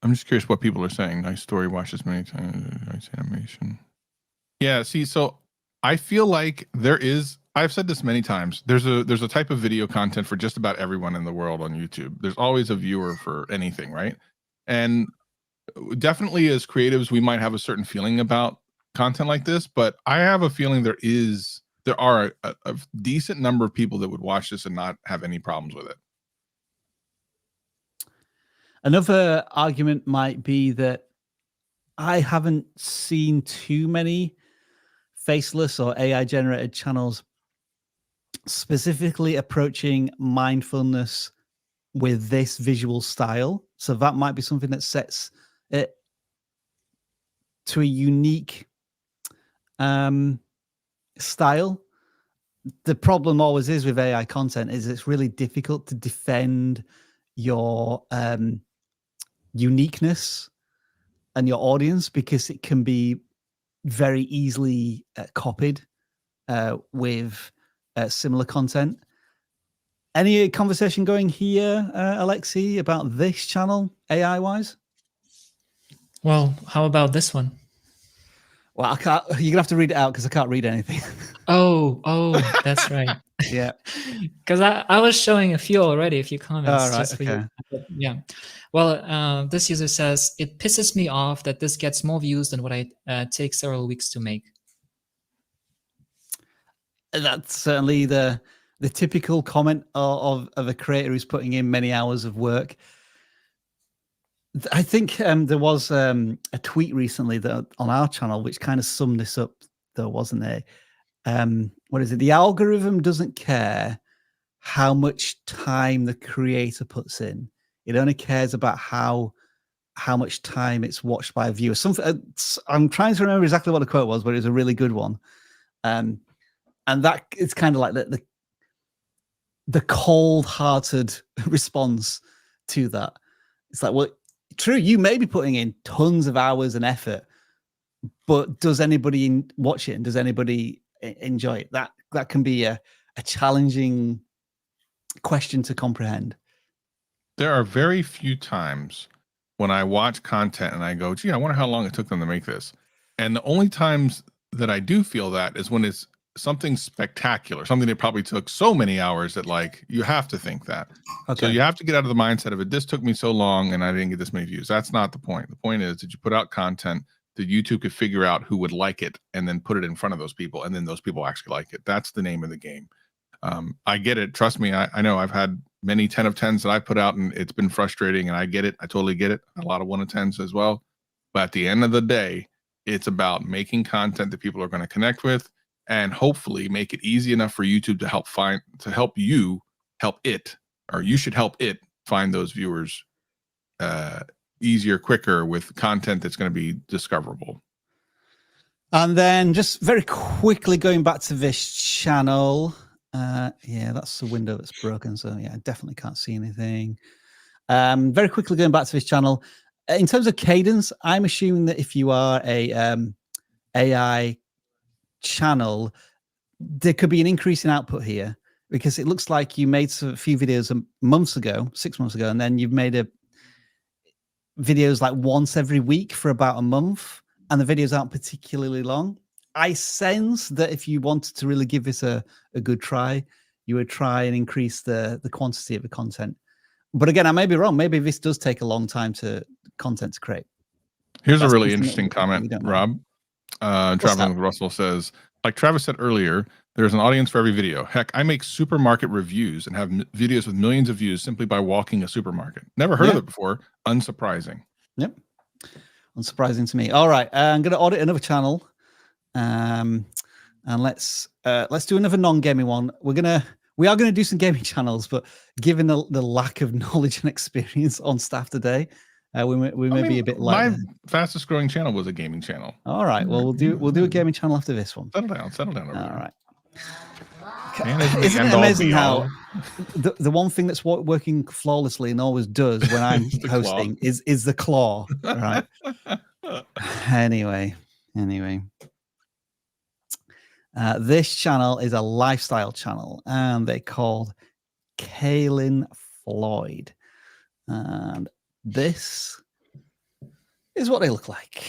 I'm just curious what people are saying. Nice story. Watch this many times. Nice animation. Yeah. See, so I feel like I've said this many times. There's a type of video content for just about everyone in the world on YouTube. There's always a viewer for anything, right? And definitely as creatives, we might have a certain feeling about content like this, but I have a feeling there are a decent number of people that would watch this and not have any problems with it. Another argument might be that I haven't seen too many faceless or AI generated channels specifically approaching mindfulness with this visual style. So that might be something that sets it to a unique style. The problem always is with AI content is it's really difficult to defend your uniqueness and your audience, because it can be very easily copied with similar content. Any conversation going here, Alexi, about this channel AI wise? Well, how about this one? Well, I can't. You're gonna have to read it out because I can't read anything. Oh, that's right. Yeah, because I was showing a few comments. All right, just for you. Yeah. Well, this user says, it pisses me off that this gets more views than what I take several weeks to make. That's certainly the typical comment of a creator who's putting in many hours of work. I think there was a tweet recently that on our channel which kind of summed this up, though, wasn't it? What is it? The algorithm doesn't care how much time the creator puts in. It only cares about how much time it's watched by a viewer. I'm trying to remember exactly what the quote was, but it was a really good one. And that it's kind of like the cold-hearted response to that. It's like, well, true, you may be putting in tons of hours and effort, but does anybody watch it, and does anybody enjoy it? That can be a challenging question to comprehend. There are very few times when I watch content and I go, gee, I wonder how long it took them to make this. And the only times that I do feel that is when it's something spectacular, something that probably took so many hours that, like, you have to think that. Okay. So you have to get out of the mindset of it. This took me so long and I didn't get this many views. That's not the point. The point is that you put out content that YouTube could figure out who would like it and then put it in front of those people, and then those people actually like it. That's the name of the game. I get it. Trust me. I know I've had many 10 of 10s that I put out and it's been frustrating, and I get it. I totally get it. A lot of 1 of 10s as well. But at the end of the day, it's about making content that people are going to connect with, and hopefully make it easy enough for YouTube to help you should help it find those viewers easier, quicker, with content that's going to be discoverable. And then just very quickly going back to this channel. Yeah, that's the window that's broken. So yeah, I definitely can't see anything. Very quickly going back to this channel. In terms of cadence, I'm assuming that if you are a AI channel, there could be an increase in output here, because it looks like you made a few videos 6 months ago, and then you've made videos like once every week for about a month, and the videos aren't particularly long. I sense that if you wanted to really give this a good try, you would try and increase the quantity of the content. But again, I may be wrong. Maybe this does take a long time content to create. Here's a really interesting comment, Rob. Traveling with Russell says, like Travis said earlier, there's an audience for every video. Heck, I make supermarket reviews and have videos with millions of views simply by walking a supermarket. Never heard of it before. Unsurprising. Yep. Unsurprising to me. All right. I'm going to audit another channel. And let's do another non-gaming one. We are gonna do some gaming channels, but given the lack of knowledge and experience on staff today, we may be a bit light. My fastest growing channel was a gaming channel. All right. Well, we'll do a gaming channel after this one. Settle down. All right. Isn't it amazing how the one thing that's working flawlessly and always does when I'm hosting is the claw. All right. Anyway. This channel is a lifestyle channel, and they're called Kaelin Floyd. And this is what they look like.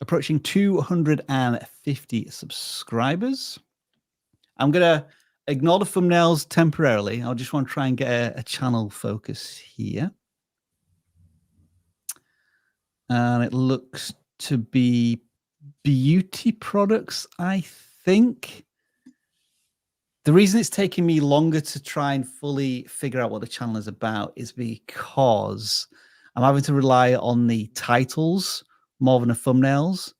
Approaching 250 subscribers. I'm going to ignore the thumbnails temporarily. I just want to try and get a channel focus here. And it looks to be beauty products, I think. The reason it's taking me longer to try and fully figure out what the channel is about is because I'm having to rely on the titles more than the thumbnails,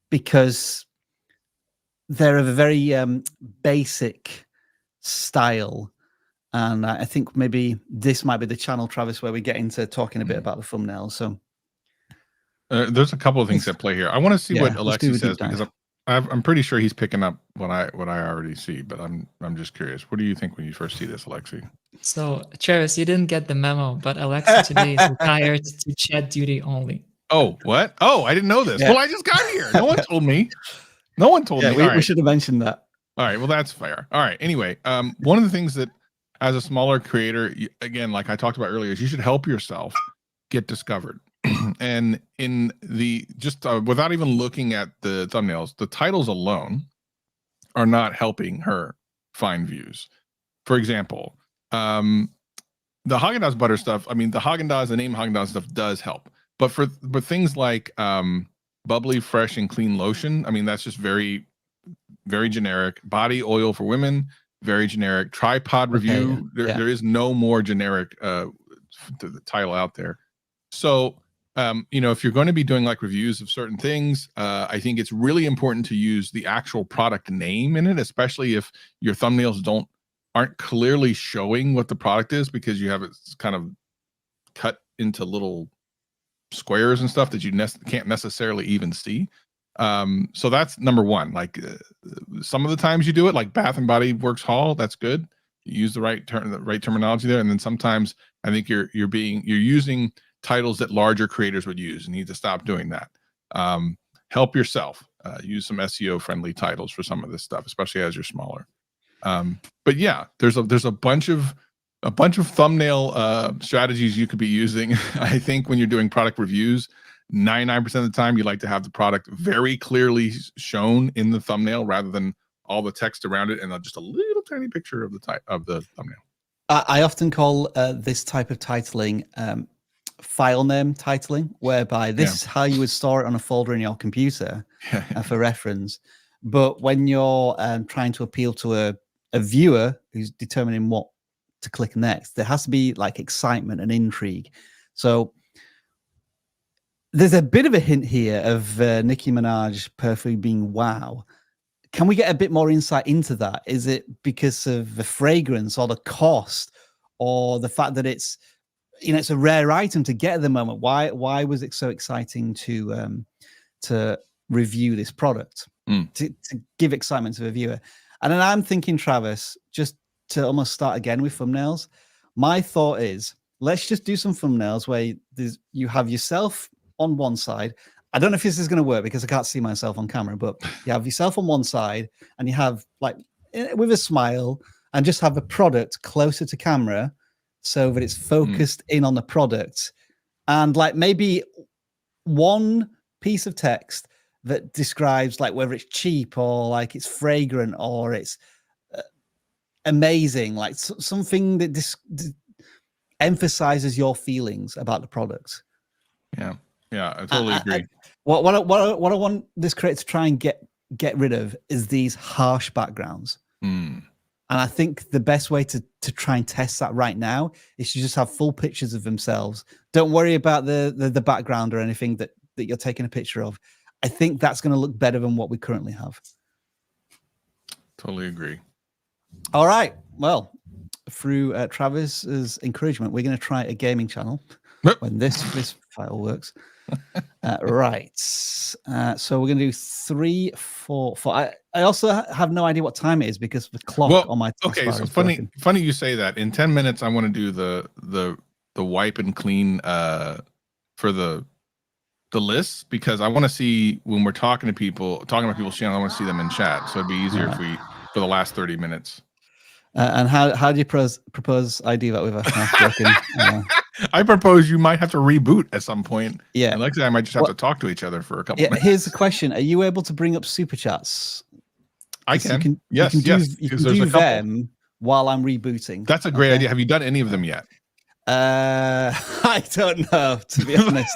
because they're of a very basic style. And I think maybe this might be the channel, Travis, where we get into talking a bit about the thumbnails. So there's a couple of things at play here. I want to see what Alexi says, because I'm pretty sure he's picking up what I already see, but I'm just curious. What do you think when you first see this, Alexi? So, Travis, you didn't get the memo, but Alexi today is retired to chat duty only. Oh, what? Oh, I didn't know this. Yeah. Well, I just got here. No one told me. No one told me. We should have mentioned that. All right. Well, that's fair. All right. Anyway, one of the things that as a smaller creator, again, like I talked about earlier, is you should help yourself get discovered. And in the without even looking at the thumbnails, the titles alone are not helping her find views. For example, the Haagen-Dazs butter stuff. I mean, the name Haagen-Dazs stuff does help, but for things like bubbly, fresh, and clean lotion, I mean, that's just very, very generic. Body oil for women, very generic. Tripod review. There is no more generic title out there. So. If you're going to be doing like reviews of certain things, I think it's really important to use the actual product name in it, especially if your thumbnails aren't clearly showing what the product is, because you have it kind of cut into little squares and stuff that you can't necessarily even see. So that's number one. Like some of the times you do it, like Bath and Body Works haul, that's good. You use the right terminology there, and then sometimes I think you're using titles that larger creators would use, and you need to stop doing that. Help yourself. Use some SEO friendly titles for some of this stuff, especially as you're smaller. But yeah, there's a bunch of thumbnail strategies you could be using. I think when you're doing product reviews, 99% of the time you like to have the product very clearly shown in the thumbnail rather than all the text around it and just a little tiny picture of the thumbnail. I often call this type of titling file name titling, whereby this is how you would store it on a folder in your computer for reference. But when you're trying to appeal to a viewer who's determining what to click next, there has to be like excitement and intrigue. So there's a bit of a hint here of Nicki Minaj perfume being wow. Can we get a bit more insight into that? Is it because of the fragrance or the cost or the fact that it's a rare item to get at the moment? Why was it so exciting to review this product, to give excitement to the viewer? And then I'm thinking, Travis, just to almost start again with thumbnails, my thought is, let's just do some thumbnails where you have yourself on one side. I don't know if this is going to work because I can't see myself on camera, but you have yourself on one side and you have like with a smile and just have a product closer to camera, so that it's focused in on the product, and like maybe one piece of text that describes like whether it's cheap or like it's fragrant or it's amazing, like something that emphasizes your feelings about the product. Yeah, I totally agree. What I want this creator to try and get rid of is these harsh backgrounds. And I think the best way to try and test that right now is to just have full pictures of themselves. Don't worry about the background or anything that you're taking a picture of. I think that's going to look better than what we currently have. Totally agree. All right. Well, through Travis's encouragement, we're going to try a gaming channel when this file works. Right. So we're going to do 3, 4, 4. I also have no idea what time it is because the clock on my okay. So funny you say that. In 10 minutes, I want to do the wipe and clean for the lists, because I want to see when we're talking about people's channel, I want to see them in chat. So it'd be easier if we for the last 30 minutes. And how do you propose I do that with a I propose you might have to reboot at some point. Yeah. And Lexi, I might just have to talk to each other for a couple minutes. Here's the question. Are you able to bring up super chats? I can. You can do them while I'm rebooting. That's a great idea. Have you done any of them yet? I don't know, to be honest.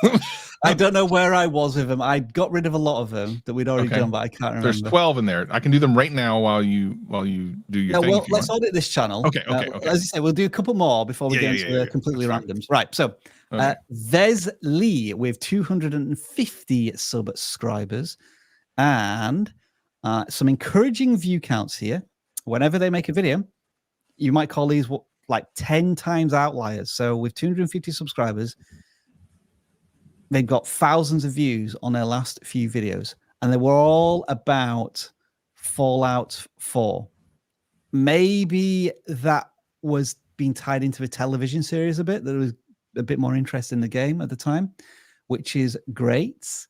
I don't know where I was with them. I got rid of a lot of them that we'd already done, but I can't remember. There's 12 in there. I can do them right now while you do your thing. Well, let's audit this channel. Okay. As you say, we'll do a couple more before we get into the completely randoms. Right. So, Vezlae with 250 subscribers and some encouraging view counts here. Whenever they make a video, you might call these like 10 times outliers. So with 250 subscribers, they've got thousands of views on their last few videos, and they were all about Fallout 4. Maybe that was being tied into the television series a bit. There was a bit more interest in the game at the time, which is great.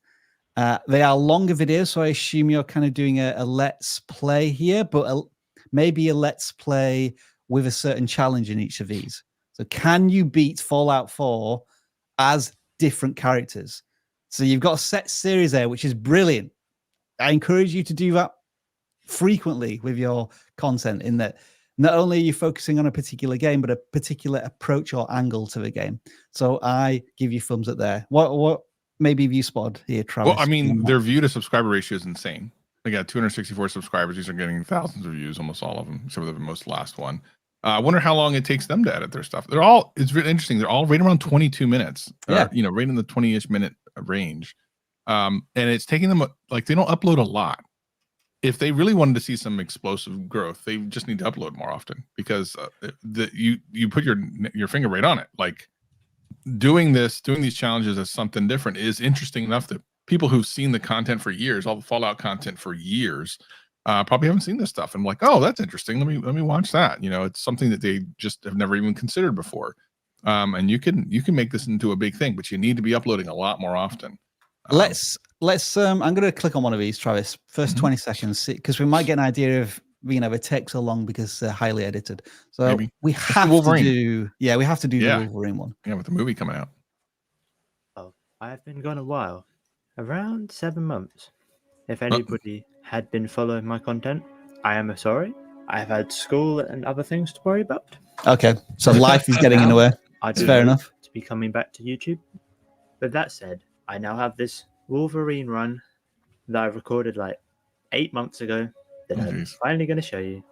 They are longer videos, so I assume you're kind of doing a let's play here, but maybe a let's play with a certain challenge in each of these. So can you beat Fallout 4 as different characters? So you've got a set series there, which is brilliant. I encourage you to do that frequently with your content, in that not only are you focusing on a particular game, but a particular approach or angle to the game. So I give you thumbs up there. What maybe have you spotted here, Travis? Well, I mean, their view to subscriber ratio is insane. They got 264 subscribers. These are getting thousands of views, almost all of them, except for the most last one. I wonder how long it takes them to edit their stuff. It's really interesting. They're all right around 22 minutes. Right in the 20-ish minute range. And it's taking them, like, they don't upload a lot. If they really wanted to see some explosive growth, they just need to upload more often, because you put your finger right on it. Like, doing these challenges as something different is interesting enough that people who've seen the content for years, all the Fallout content for years, probably haven't seen this stuff, and like, oh, that's interesting. Let me watch that. It's something that they just have never even considered before. And you can make this into a big thing, but you need to be uploading a lot more often. Let's I'm going to click on one of these, Travis. First 20 seconds, because we might get an idea of it takes so long because they're highly edited. So maybe we have to do the Wolverine one. Yeah, with the movie coming out. Oh, I've been gone a while, around 7 months. If anybody had been following my content, I am sorry. I've had school and other things to worry about. Okay, so life is getting in the way. It's fair enough to be coming back to YouTube. But that said, I now have this Wolverine run that I recorded like 8 months ago that I'm finally going to show you.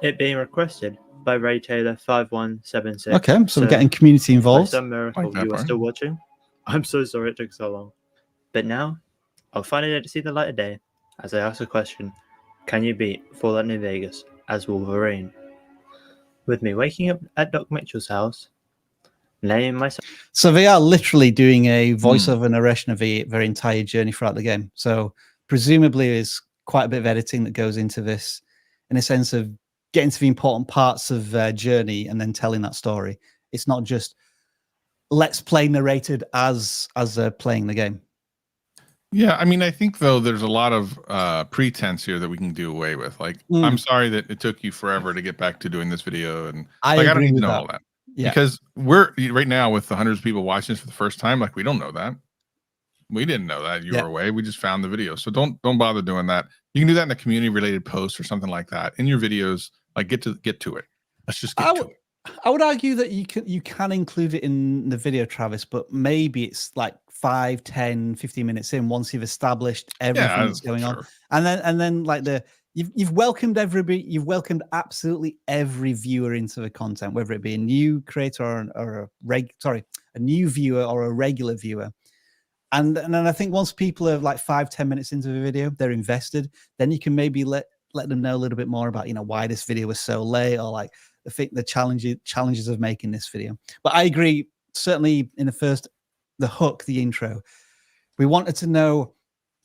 It being requested by Ray Taylor 5176. Okay, so we're getting community involved. By some miracle, you are still watching. I'm so sorry it took so long. But now, I'll finally get to see the light of day as I ask a question: can you beat Fallout New Vegas as Wolverine? With me waking up at Doc Mitchell's house, laying myself. So they are literally doing a voiceover narration of their entire journey throughout the game. So presumably there's quite a bit of editing that goes into this, in a sense of getting to the important parts of their journey and then telling that story. It's not just let's play narrated as they're playing the game. Yeah, I mean, I think though there's a lot of pretense here that we can do away with. Like, I'm sorry that it took you forever to get back to doing this video, and I don't need to know all that. Yeah. Because we're right now with the hundreds of people watching this for the first time, like, we don't know that. We didn't know that you were away. We just found the video. So don't bother doing that. You can do that in a community related post or something like that in your videos. Like, get to it. Let's just get to it. I would argue that you can include it in the video, Travis, but maybe it's like 5, 10, 15 minutes in, once you've established everything that's going on. And then like you've welcomed everybody, you've welcomed absolutely every viewer into the content, whether it be a new creator or a new viewer or a regular viewer. And then I think once people are like 5, 10 minutes into the video, they're invested, then you can maybe let them know a little bit more about, why this video was so late, or like the challenges of making this video. But I agree, certainly in the hook, the intro, we wanted to know,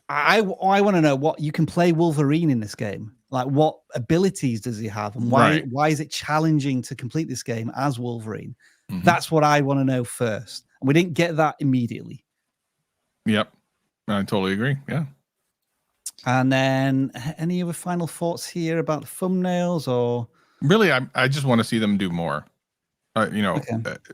I want to know what you can play Wolverine in this game. Like, what abilities does he have, and why is it challenging to complete this game as Wolverine? That's what I want to know first. And we didn't get that immediately. Yep, I totally agree. Yeah. And then any other final thoughts here about the thumbnails, or? Really, I just want to see them do more.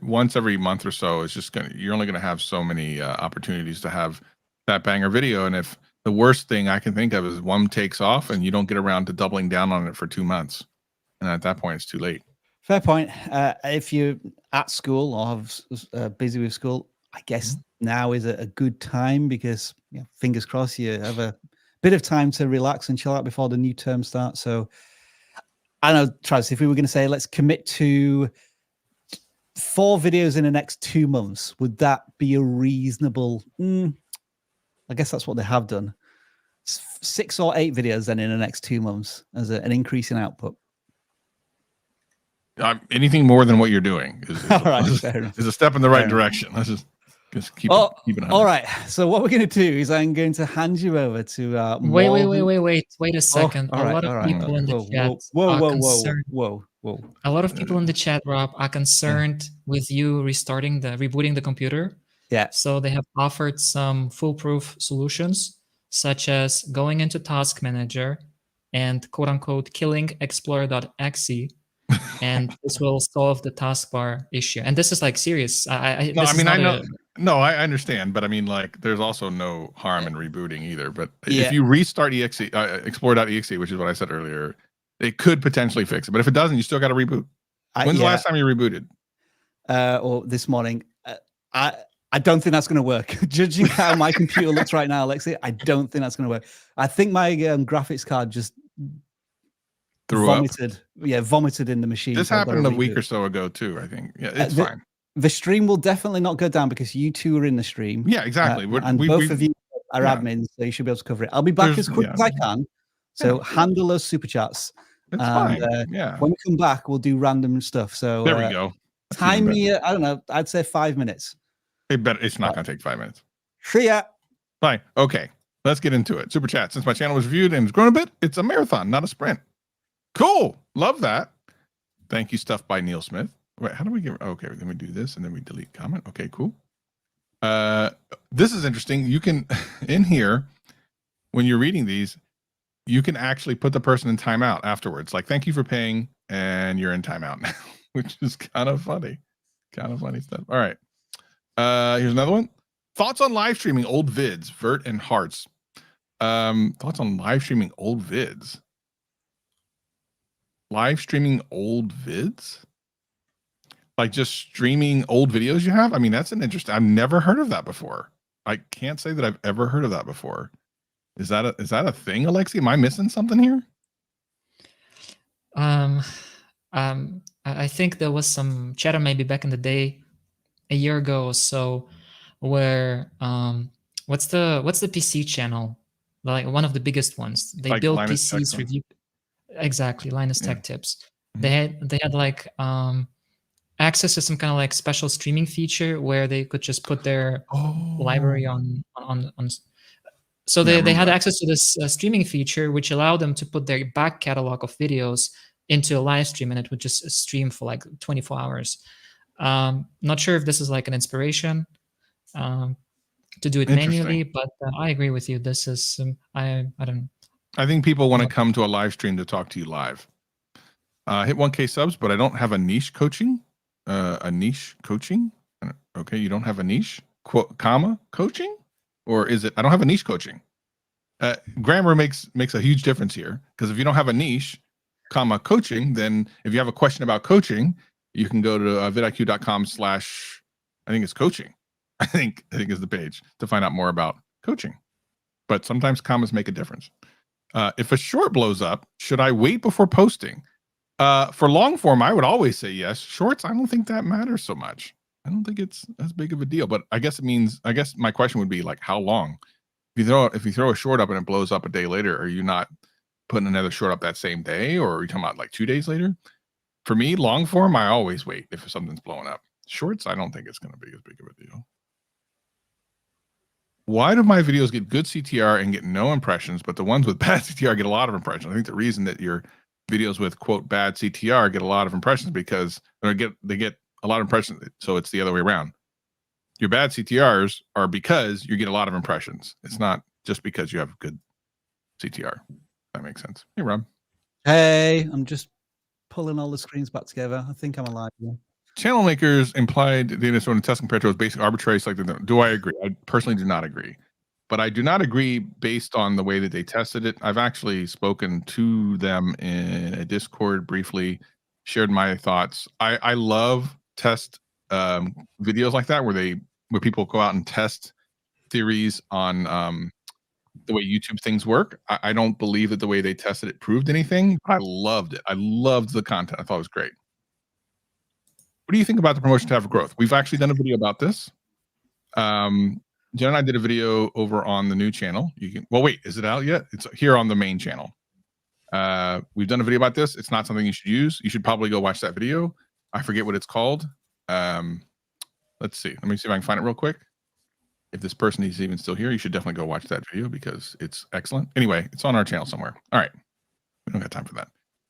Once every month or so, it's just you're only gonna have so many opportunities to have that banger video. And if the worst thing I can think of is one takes off and you don't get around to doubling down on it for 2 months, and at that point, it's too late. Fair point. If you're at school or busy with school, I guess now is a good time because fingers crossed you have a bit of time to relax and chill out before the new term starts. So I don't know, Travis, if we were going to say let's commit to 4 videos in the next 2 months, would that be a reasonable? I guess that's what they have done. 6 or 8 videos then in the next 2 months as an increase in output. Anything more than what you're doing is a step in the right direction. Let's just keep it. All right. So what we're going to do is I'm going to hand you over to wait a second. A lot of people in the chat are concerned. A lot of people in the chat, Rob, are concerned with you rebooting the computer. Yeah. So they have offered some foolproof solutions, such as going into Task Manager and quote unquote killing explorer.exe. And this will solve the taskbar issue. And this is like serious. I understand, but I mean, like, there's also no harm in rebooting either. But if you restart explorer.exe, which is what I said earlier, it could potentially fix it. But if it doesn't, you still got to reboot. When's the last time you rebooted? Or this morning. I don't think that's going to work. Judging how my computer looks right now, Alexi, I don't think that's going to work. I think my graphics card just vomited in the machine. This happened a week or so ago too, I think. Yeah, it's fine. The stream will definitely not go down because you two are in the stream. Yeah, exactly. And both of you are admins, so you should be able to cover it. I'll be back as quick as I can. So handle those super chats. It's fine. When we come back, we'll do random stuff. So there we go. Time me, I don't know, I'd say 5 minutes. It's not going to take 5 minutes. See ya. Bye. Okay, let's get into it. Super chat. Since my channel was reviewed and has grown a bit, it's a marathon, not a sprint. Cool. Love that. Thank you. Stuff by Neil Smith. Wait, how do we get? Okay, then we do this and then we delete comment. Okay, cool. This is interesting. You can, in here, when you're reading these, you can actually put the person in timeout afterwards. Like, thank you for paying, and you're in timeout now, which is kind of funny. Kind of funny stuff. All right. Here's another one. Thoughts on live streaming old vids, Vert and Hearts. Thoughts on live streaming old vids. Live streaming old vids? Like just streaming old videos you have? I mean, that's an interesting. I've never heard of that before. I can't say that I've ever heard of that before. Is that a thing, Alexi? Am I missing something here? I think there was some chatter maybe back in the day, a year ago or so, where what's the PC channel? Like one of the biggest ones. They like build Linus PCs, review. Exactly, Linus Tech Tips. They had like access to some kind of like special streaming feature where they could just put their library on. So they had access to this streaming feature, which allowed them to put their back catalog of videos into a live stream, and it would just stream for like 24 hours. Not sure if this is like an inspiration to do it manually, but I agree with you. This is I don't know. I think people want to come to a live stream to talk to you live. Hit 1K subs, but I don't have a niche coaching. A niche coaching. Okay, you don't have a niche coaching, or is it? I don't have a niche coaching. Grammar makes a huge difference here, because if you don't have a niche, coaching, then if you have a question about coaching, you can go to vidiq.com/ I think it's coaching. I think is the page to find out more about coaching. But sometimes commas make a difference. If a short blows up, should I wait before posting? For long form, I would always say yes. Shorts, I don't think that matters so much. I don't think it's as big of a deal. But I guess my question would be like, how long? If you throw a short up and it blows up a day later, are you not putting another short up that same day, or are you talking about like 2 days later? For me, long form, I always wait if something's blowing up. Shorts, I don't think it's going to be as big of a deal. Why do my videos get good CTR and get no impressions, but the ones with bad CTR get a lot of impressions? I think the reason that your videos with quote bad CTR get a lot of impressions because they get a lot of impressions. So it's the other way around. Your bad CTRs are because you get a lot of impressions. It's not just because you have good CTR. That makes sense. Hey, Rob. Hey, I'm just pulling all the screens back together. I think I'm alive now. Channel makers implied data stored in test compared to as basic arbitrary selected. Do I agree? I personally do not agree. But I do not agree based on the way that they tested it. I've actually spoken to them in a Discord briefly, shared my thoughts. I love test videos like that where they where people go out and test theories on the way YouTube things work. I don't believe that the way they tested it proved anything. I loved it. I loved the content. I thought it was great. What do you think about the promotion tab for growth? We've actually done a video about this. Jen and I did a video over on the new channel. You can, well, wait, is it out yet? It's here on the main channel. We've done a video about this. It's not something you should use. You should probably go watch that video. I forget what it's called. Let's see. Let me see if I can find it real quick. If this person is even still here, you should definitely go watch that video because it's excellent. Anyway, it's on our channel somewhere. All right. We don't got time for that.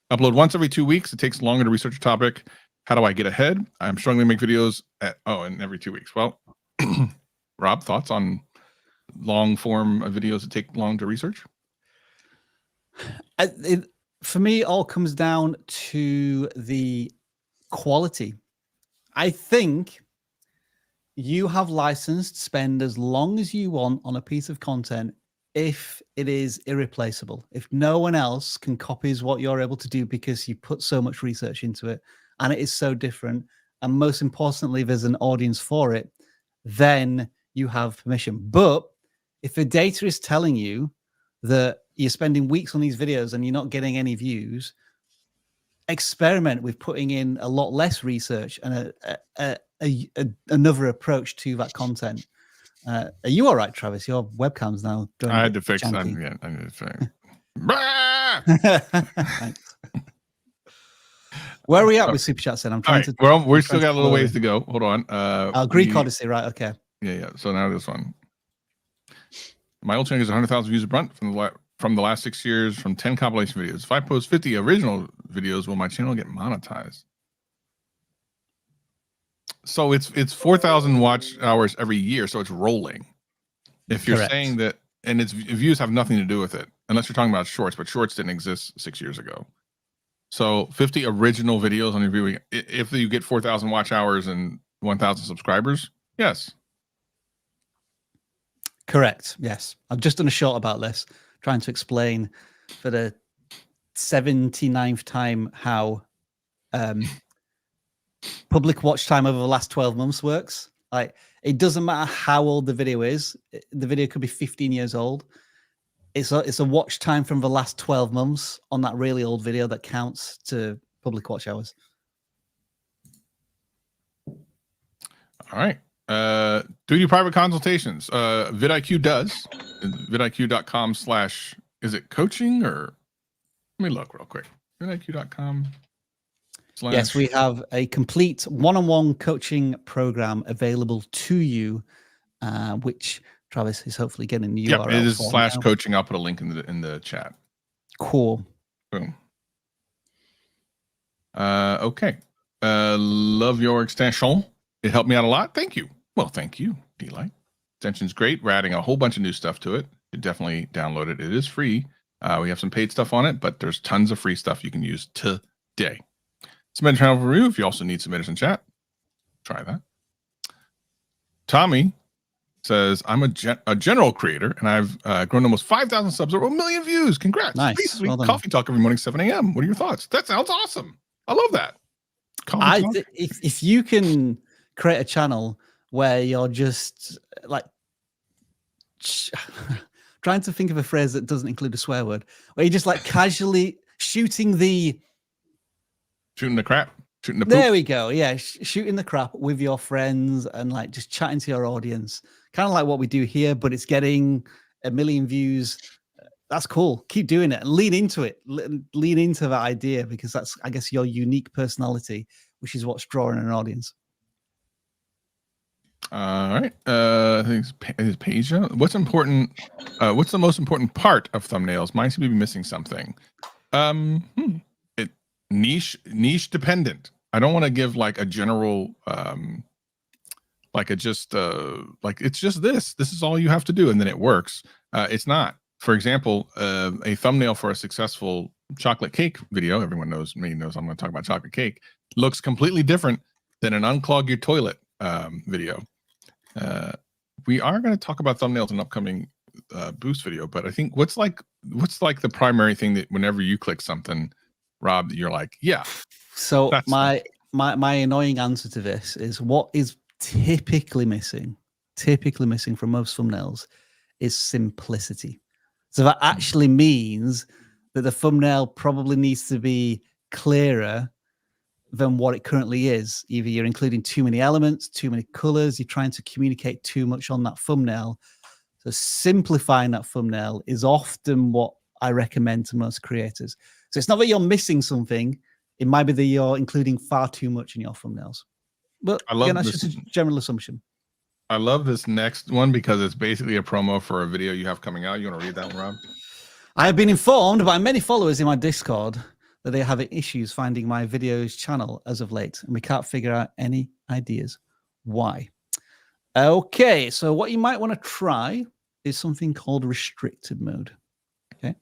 Upload once every 2 weeks. It takes longer to research a topic. How do I get ahead? I'm struggling to make videos and every 2 weeks. Well, Rob, thoughts on long form videos that take long to research? For me, it all comes down to the quality. I think you have license to spend as long as you want on a piece of content if it is irreplaceable. If no one else can copy what you're able to do because you put so much research into it and it is so different, and most importantly, there's an audience for it, then you have permission. But if the data is telling you that you're spending weeks on these videos and you're not getting any views, experiment with putting in a lot less research and another approach to that content. Are you all right, Travis? Your webcam's now going. I had to fix that. Yeah, I need to fix. Thanks. Where are we at with Super Chat then? I'm trying to. Well, we're still got a little ways to go. Hold on. Greek Odyssey, right? Okay. Yeah. So now this one. My old channel is 100,000 views a month from the last 6 years from 10 compilation videos. If I post 50 original videos, will my channel get monetized? So it's 4,000 watch hours every year, so it's rolling. If you're saying that, and its views have nothing to do with it, unless you're talking about shorts, but shorts didn't exist 6 years ago. So 50 original videos on your viewing, if you get 4,000 watch hours and 1,000 subscribers, yes. Correct. Yes. I've just done a short about this, trying to explain for the 79th time how public watch time over the last 12 months works. Like, it doesn't matter how old the video is. The video could be 15 years old. It's a watch time from the last 12 months on that really old video that counts to public watch hours. All right. Do you private consultations? vidIQ does. vidIQ.com/ is it coaching or let me look real quick. vidIQ.com/ Yes, we have a complete one-on-one coaching program available to you, which Travis is hopefully getting the URL. Yep, it is /coaching. I'll put a link in the chat. Cool. Boom. Okay. Love your extension. It helped me out a lot. Thank you. Well, thank you, D-Light. Extension's great. We're adding a whole bunch of new stuff to it. You definitely download it. It is free. We have some paid stuff on it, but there's tons of free stuff you can use today. Submit a channel for review if you also need submitters in chat. Try that. Tommy says, I'm a general creator, and I've grown almost 5,000 subs or 1 million views. Congrats. Nice. Basically, well coffee talk every morning, 7 a.m. What are your thoughts? That sounds awesome. I love that. If you can create a channel where you're just like trying to think of a phrase that doesn't include a swear word, where you're just like casually shooting the crap, shooting the poop. There we go. Yeah, shooting the crap with your friends and like just chatting to your audience, kind of like what we do here, but it's getting 1 million views. That's cool. Keep doing it and lean into it. Lean into that idea because that's, I guess, your unique personality, which is what's drawing an audience. All right. I think it's Peja. What's important? What's the most important part of thumbnails? Mine seem to be missing something. Niche dependent. I don't want to give like a general like it's just this is all you have to do and then it works. It's not. For example, a thumbnail for a successful chocolate cake video, everyone knows I'm going to talk about chocolate cake, looks completely different than an unclog your toilet video. We are going to talk about thumbnails in an upcoming boost video, but I think what's like the primary thing that whenever you click something, Rob, you're like, yeah. So my annoying answer to this is what is typically missing typically missing from most thumbnails is simplicity. So that actually means that the thumbnail probably needs to be clearer than what it currently is. Either you're including too many elements, too many colors, you're trying to communicate too much on that thumbnail. So simplifying that thumbnail is often what I recommend to most creators. So it's not that you're missing something, it might be that you're including far too much in your thumbnails. But again, that's just a general assumption. I love this next one because it's basically a promo for a video you have coming out. You want to read that one, Rob? I have been informed by many followers in my Discord that they are having issues finding my videos channel as of late, and we can't figure out any ideas why. Okay, so what you might want to try is something called restricted mode. Okay,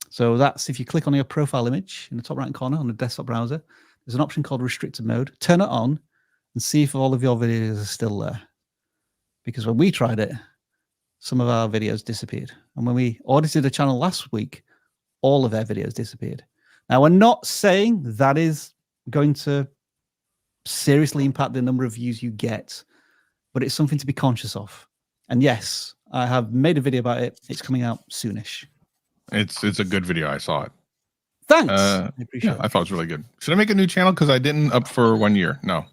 so that's if you click on your profile image in the top right corner on the desktop browser, there's an option called restricted mode. Turn it on and see if all of your videos are still there. Because when we tried it, some of our videos disappeared. And when we audited the channel last week, all of their videos disappeared. Now, we're not saying that is going to seriously impact the number of views you get, but it's something to be conscious of. And yes, I have made a video about it. It's coming out soonish. It's a good video. I saw it. Thanks. I appreciate it. I thought it was really good. Should I make a new channel? Because I didn't up for 1 year. No.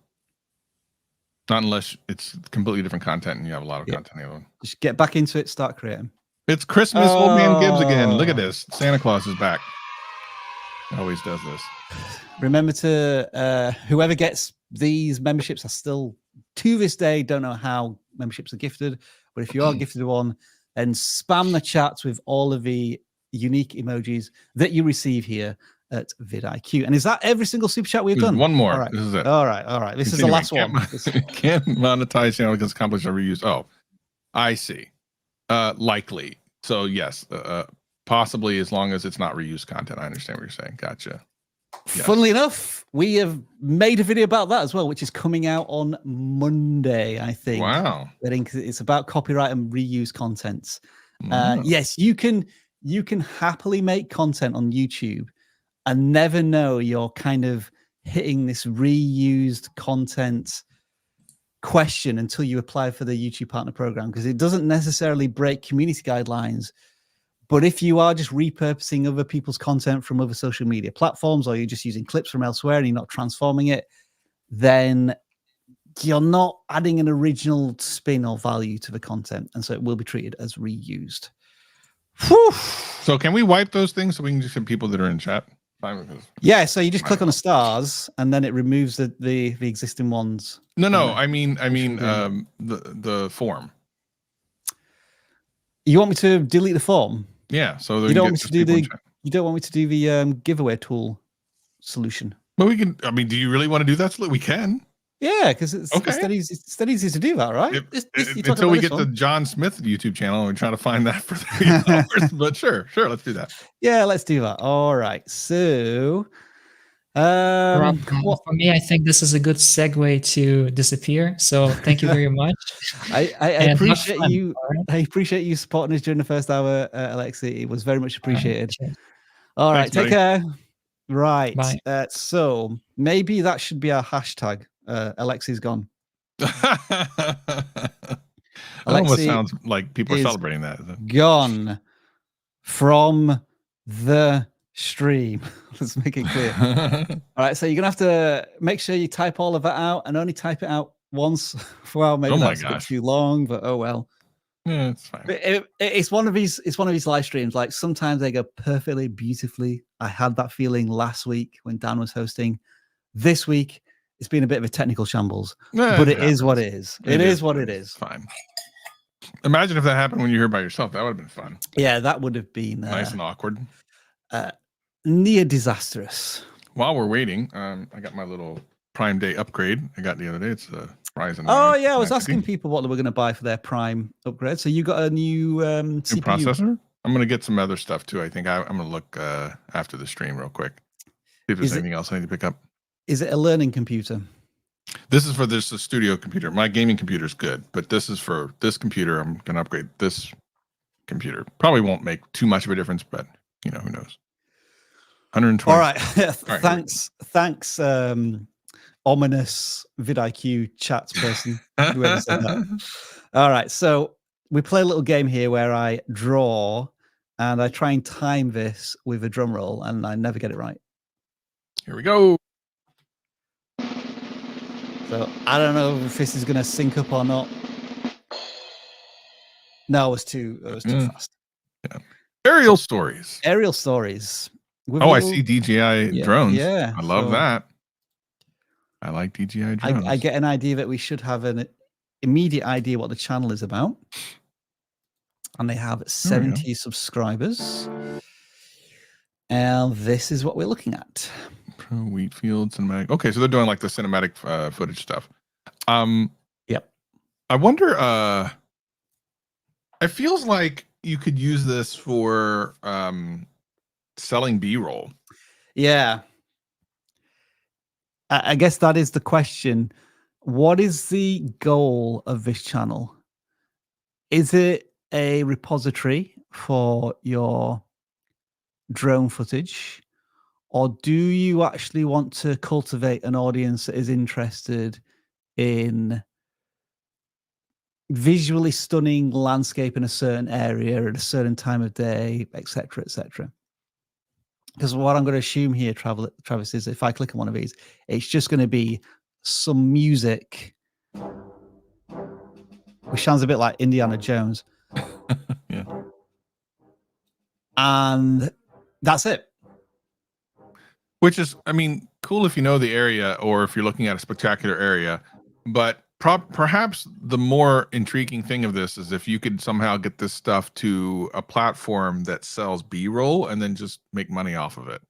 Not unless it's completely different content and you have a lot of content. The other one. Just get back into it, start creating. It's Christmas, Old Man Gibbs again. Look at this. Santa Claus is back. Always does this. Remember to, whoever gets these memberships, I still, to this day, don't know how memberships are gifted. But if you are gifted one, then spam the chats with all of the unique emojis that you receive here at vidIQ. And is that every single super chat we've done? One more. All right. This is it. All right. This is the last one. Can't monetize channel because accomplished or reused. Oh, I see. Likely. So yes, possibly as long as it's not reused content. I understand what you're saying. Gotcha. Yes. Funnily enough, we have made a video about that as well, which is coming out on Monday, I think. Wow. I think it's about copyright and reuse content. Yes, you can happily make content on YouTube and never know you're kind of hitting this reused content question until you apply for the YouTube Partner Program, because it doesn't necessarily break community guidelines. But if you are just repurposing other people's content from other social media platforms, or you're just using clips from elsewhere and you're not transforming it, then you're not adding an original spin or value to the content. And so it will be treated as reused. Whew. So can we wipe those things so we can just have people that are in chat? Yeah, so you just click on the stars and then it removes the existing ones. No, I mean the form. You want me to delete the form? Yeah, so you don't want me to do the giveaway tool solution. Well, we can. I mean, do you really want to do that? We can. Yeah, because it's that easy to do that, right? Until we get the John Smith YouTube channel and we try to find that for 3 hours. But sure, let's do that. Yeah, let's do that. All right. So, Rob, for me, I think this is a good segue to disappear. So thank you very much. I appreciate you. I appreciate you supporting us during the first hour, Alexi. It was very much appreciated. All right, take care. Right. Bye. So maybe that should be our hashtag. Alexi's gone. That almost sounds like people are celebrating that. Gone from the stream. Let's make it clear. All right, so you're gonna have to make sure you type all of that out and only type it out once. Well, maybe that's a bit too long, but oh well. Yeah, it's fine. It's one of these. It's one of these live streams. Like sometimes they go perfectly, beautifully. I had that feeling last week when Dan was hosting. This week, it's been a bit of a technical shambles, but it is what it is. It is what it is. Fine. Imagine if that happened when you're here by yourself. That would have been fun. Yeah, that would have been nice and awkward. Near disastrous. While we're waiting, I got my little Prime Day upgrade I got the other day. It's a Ryzen. Oh yeah, I was asking people what they were going to buy for their Prime upgrade. So you got a new CPU processor? I'm going to get some other stuff too. I think I'm going to look after the stream real quick. See if there's anything else I need to pick up. Is it a learning computer? This is for the studio computer. My gaming computer is good, but this is for this computer. I'm going to upgrade this computer. Probably won't make too much of a difference, but you know, who knows? 120. All right. Thanks. ominous vidIQ chat person, whoever said that. All right, so we play a little game here where I draw and I try and time this with a drum roll, and I never get it right. Here we go. So I don't know if this is going to sync up or not. No, it was too fast. Yeah. Aerial stories. Aerial stories. I see DJI drones. Yeah, I love that. I like DJI drones. I get an idea that we should have an immediate idea what the channel is about. And they have 70 subscribers. And this is what we're looking at. Pro wheat field cinematic. Okay, so they're doing like the cinematic footage stuff. Yep. I wonder. It feels like you could use this for selling B-roll. Yeah. I guess that is the question. What is the goal of this channel? Is it a repository for your drone footage? Or do you actually want to cultivate an audience that is interested in visually stunning landscape in a certain area at a certain time of day, etc., etc.? Because what I'm going to assume here, Travis, is if I click on one of these, it's just going to be some music, which sounds a bit like Indiana Jones. Yeah. And that's it. Which is, I mean, cool if you know the area or if you're looking at a spectacular area. But perhaps the more intriguing thing of this is if you could somehow get this stuff to a platform that sells B-roll and then just make money off of it.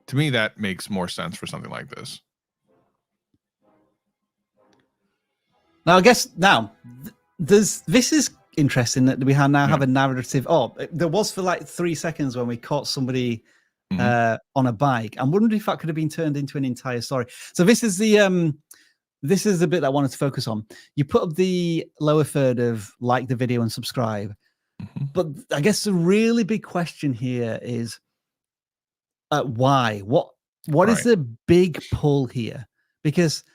To me, that makes more sense for something like this. Now, I guess this is interesting that we have now have a narrative. Oh, there was for like 3 seconds when we caught somebody on a bike. I'm wondering if that could have been turned into an entire story. So this is the bit I wanted to focus on. You put up the lower third of like the video and subscribe. But I guess the really big question here is why? What is the big pull here? Because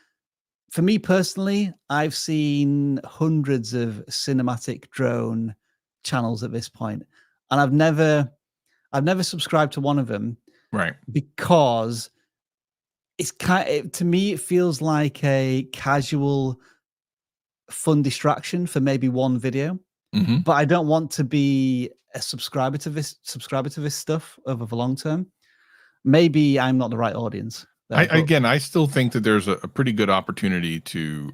for me personally, I've seen hundreds of cinematic drone channels at this point, and I've never subscribed to one of them, right? Because it's to me, it feels like a casual, fun distraction for maybe one video. But I don't want to be a subscriber to this stuff over the long term. Maybe I'm not the right audience. I still think that there's a pretty good opportunity to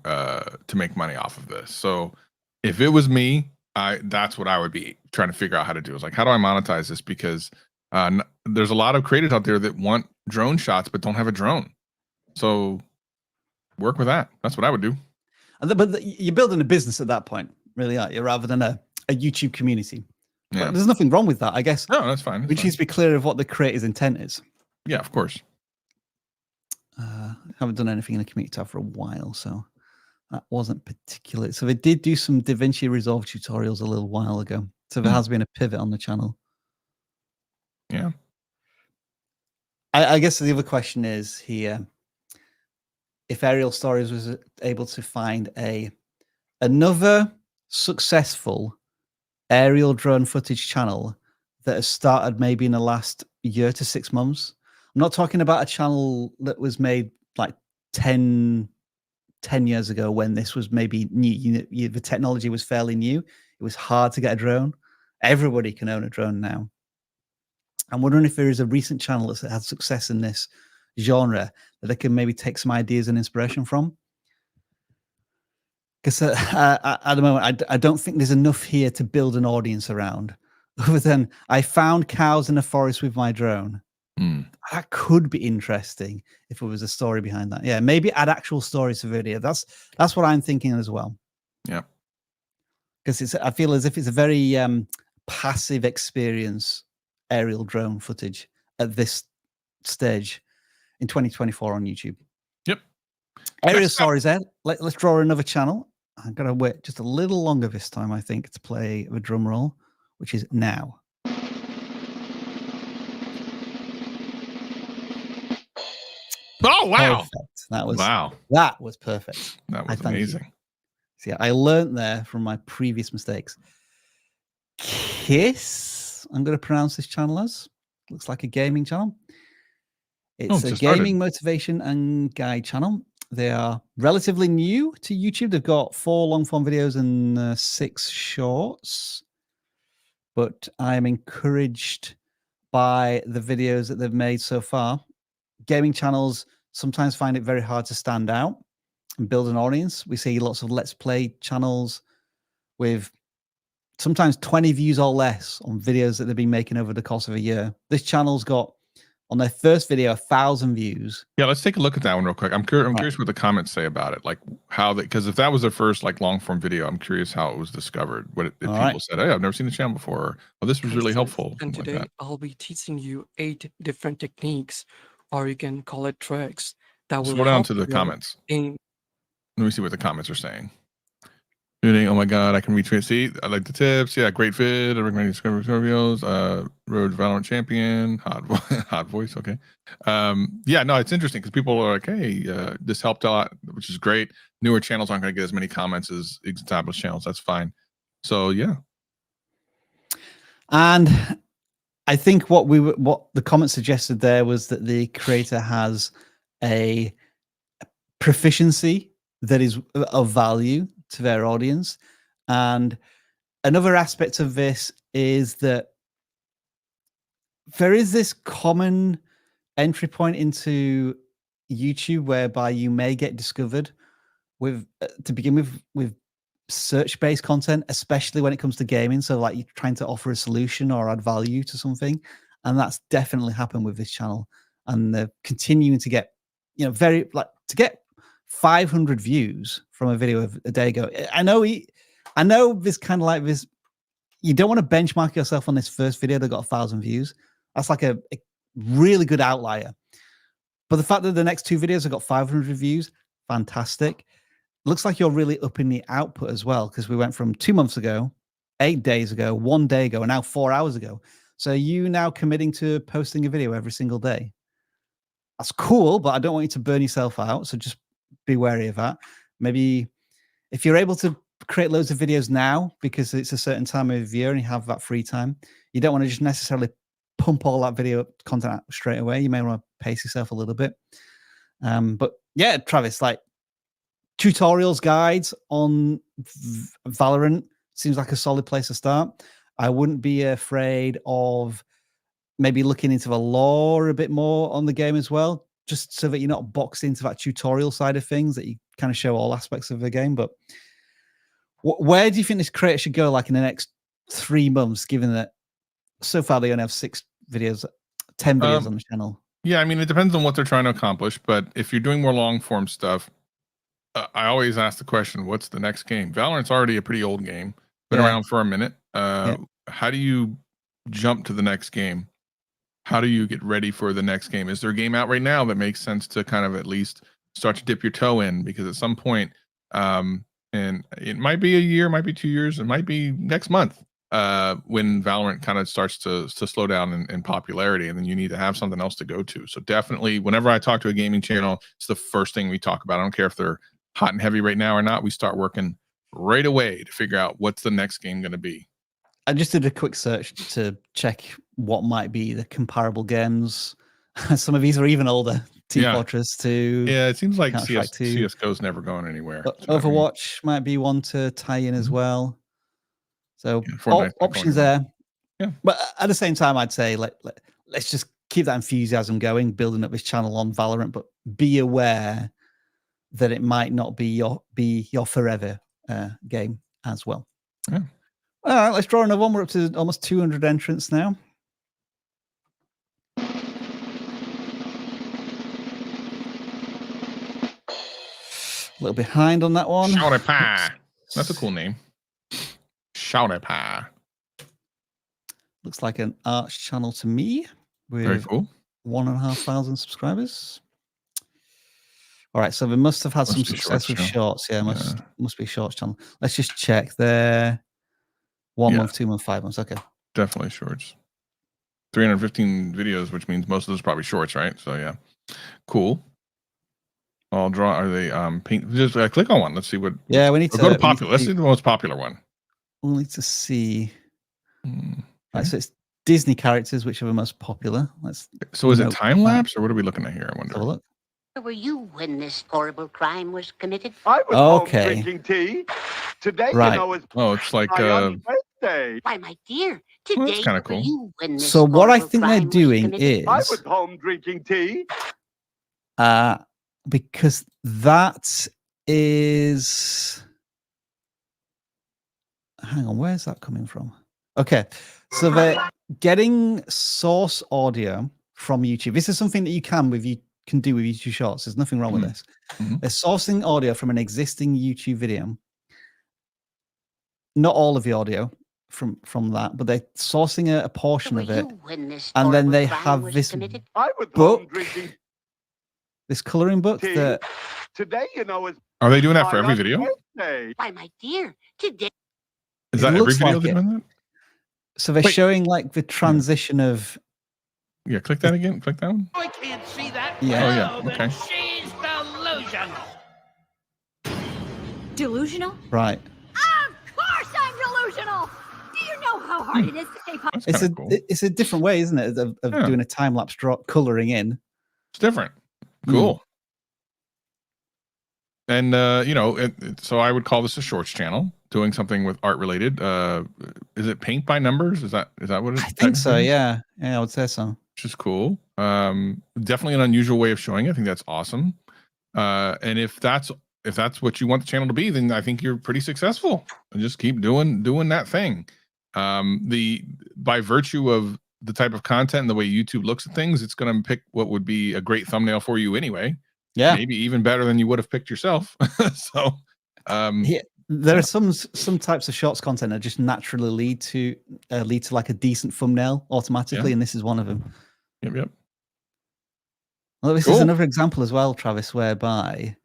make money off of this. So if it was me, that's what I would be trying to figure out how to do. Is like, how do I monetize this? Because there's a lot of creators out there that want drone shots but don't have a drone. So work with that. That's what I would do. But you're building a business at that point, really, aren't you? Rather than a YouTube community. Yeah. But there's nothing wrong with that, I guess. No, that's fine. We just need to be clear of what the creator's intent is. Yeah, of course. I haven't done anything in the community tab for a while, so that wasn't particular. So they did do some DaVinci Resolve tutorials a little while ago. So there has been a pivot on the channel. Yeah. I guess the other question is here, if Aerial Stories was able to find another successful aerial drone footage channel that has started maybe in the last year to 6 months. I'm not talking about a channel that was made like 10 years ago when this was maybe new. The technology was fairly new. It was hard to get a drone. Everybody can own a drone now. I'm wondering if there is a recent channel that's had success in this genre that I can maybe take some ideas and inspiration from. Because at the moment, I don't think there's enough here to build an audience around. Other than I found cows in a forest with my drone. That could be interesting if there was a story behind that. Yeah, maybe add actual stories to video. That's what I'm thinking as well. Yeah, because I feel as if it's a very passive experience, aerial drone footage at this stage in 2024 on YouTube. Yep. Aerial stories, Ed. Let's draw another channel. I'm gonna wait just a little longer this time, I think, to play the drum roll, which is now. Oh wow! Perfect. That was perfect. That was amazing. So, yeah, I learned there from my previous mistakes. Kiss, I'm going to pronounce this channel as. Looks like a gaming channel. It's a gaming motivation and guide channel. They are relatively new to YouTube. They've got 4 long-form videos and 6 shorts. But I am encouraged by the videos that they've made so far. Gaming channels sometimes find it very hard to stand out and build an audience. We see lots of Let's Play channels with sometimes 20 views or less on videos that they've been making over the course of a year. This channel's got, on their first video, 1,000 views. Yeah, let's take a look at that one real quick. I'm curious what the comments say about it, like how they, because if that was their first like long form video, I'm curious how it was discovered. If people said, "Hey, I've never seen the channel before," or, "Oh, this was really helpful." And today I'll be teaching you 8 different techniques, or you can call it tricks, that will slow down to the comments. Let me see what the comments are saying. Oh my god, I can retweet. See, I like the tips. Yeah, great vid. I recommend Discovery videos. Road Valorant champion. Hot voice. Okay. Yeah, no, it's interesting because people are like, hey, this helped a lot, which is great. Newer channels aren't going to get as many comments as established channels. That's fine. So yeah. And I think what the comment suggested there was that the creator has a proficiency that is of value to their audience. And another aspect of this is that there is this common entry point into YouTube whereby you may get discovered with, to begin with search-based content, especially when it comes to gaming. So like you're trying to offer a solution or add value to something. And that's definitely happened with this channel. And they're continuing to get, to get 500 views from a video of a day ago. I know this kind of like this, you don't want to benchmark yourself on this first video that got 1,000 views. That's like a really good outlier. But the fact that the next 2 videos have got 500 views, fantastic. Looks like you're really upping the output as well, because we went from 2 months ago, 8 days ago, 1 day ago, and now 4 hours ago. So you now committing to posting a video every single day. That's cool, but I don't want you to burn yourself out. So just be wary of that. Maybe if you're able to create loads of videos now because it's a certain time of year and you have that free time, you don't want to just necessarily pump all that video content out straight away. You may want to pace yourself a little bit. But yeah, Travis, like tutorials, guides on Valorant seems like a solid place to start. I wouldn't be afraid of maybe looking into the lore a bit more on the game as well, just so that you're not boxed into that tutorial side of things, that you kind of show all aspects of the game. But where do you think this creator should go like in the next 3 months, given that so far they only have 6 videos, 10 videos on the channel? Yeah, I mean, it depends on what they're trying to accomplish. But if you're doing more long form stuff, I always ask the question, what's the next game? Valorant's already a pretty old game, been around for a minute. How do you jump to the next game? How do you get ready for the next game? Is there a game out right now that makes sense to kind of at least start to dip your toe in? Because at some point, and it might be a year, might be 2 years, it might be next month, when Valorant kind of starts to slow down in popularity, and then you need to have something else to go to. So definitely, whenever I talk to a gaming channel, it's the first thing we talk about. I don't care if they're hot and heavy right now or not. We start working right away to figure out what's the next game going to be. I just did a quick search to check what might be the comparable games. Some of these are even older. Team Fortress 2. Yeah, it seems like CSGO's never going anywhere. Overwatch might be one to tie in as well. So options there. Yeah. But at the same time, I'd say let's just keep that enthusiasm going, building up this channel on Valorant, but be aware that it might not be your forever game as well. Yeah. All right, let's draw another one. We're up to almost 200 entrants now. A little behind on that one. ShawteyPie. That's a cool name. ShawteyPie. Looks like an arch channel to me. With very cool. 1,500 subscribers. All right, so they must have had some success with shorts. Yeah, must be a shorts channel. Let's just check there. 1 month, 2 months, 5 months. Okay. Definitely shorts. 315 videos, which means most of those are probably shorts, right? So yeah. Cool. I'll draw. Are they pink? Just click on one. Let's see what. Yeah, we need to go to popular. Let's see the most popular one. We'll need to see. Okay. Right, so it's Disney characters, which are the most popular. So is it time lapse or what are we looking at here? I wonder. Have a look. Where were you when this horrible crime was committed? I was home drinking tea. Today, right. you know, is it's like my birthday. Why, my dear, today kind of cool. you when this So what I think they're crime was doing committed? is I was home drinking tea. because that is, hang on, where's that coming from? Okay, so they're getting source audio from YouTube. This is something that you can do with YouTube Shorts. There's nothing wrong with this. They're sourcing audio from an existing YouTube video. Not all of the audio from that, but they're sourcing a portion of it, and then they have this book, this coloring book that today, you know, is are they doing that for every video? Why, my dear, today Is that every video they're doing that? So they're showing like the transition of. Yeah, click that again. Click that one. I can't see that. Yeah. Oh, yeah. Okay. She's delusional. Delusional? Right. Of course I'm delusional. Do you know how hard it is to stay positive? It's a different way, isn't it, of doing a time lapse drop coloring in. It's different. Cool. And you know, so I would call this a shorts channel, doing something with art related. Is it paint by numbers? Is that what it is? I think so. Yeah, I would say so. Which is cool. Definitely an unusual way of showing it. I think that's awesome. And if that's what you want the channel to be, then I think you're pretty successful. And just keep doing that thing. By virtue of the type of content and the way YouTube looks at things, it's going to pick what would be a great thumbnail for you anyway. Yeah, maybe even better than you would have picked yourself. So there are some types of shorts content that just naturally lead to like a decent thumbnail automatically, and this is one of them. Yep. Well, this is another example as well, Travis, whereby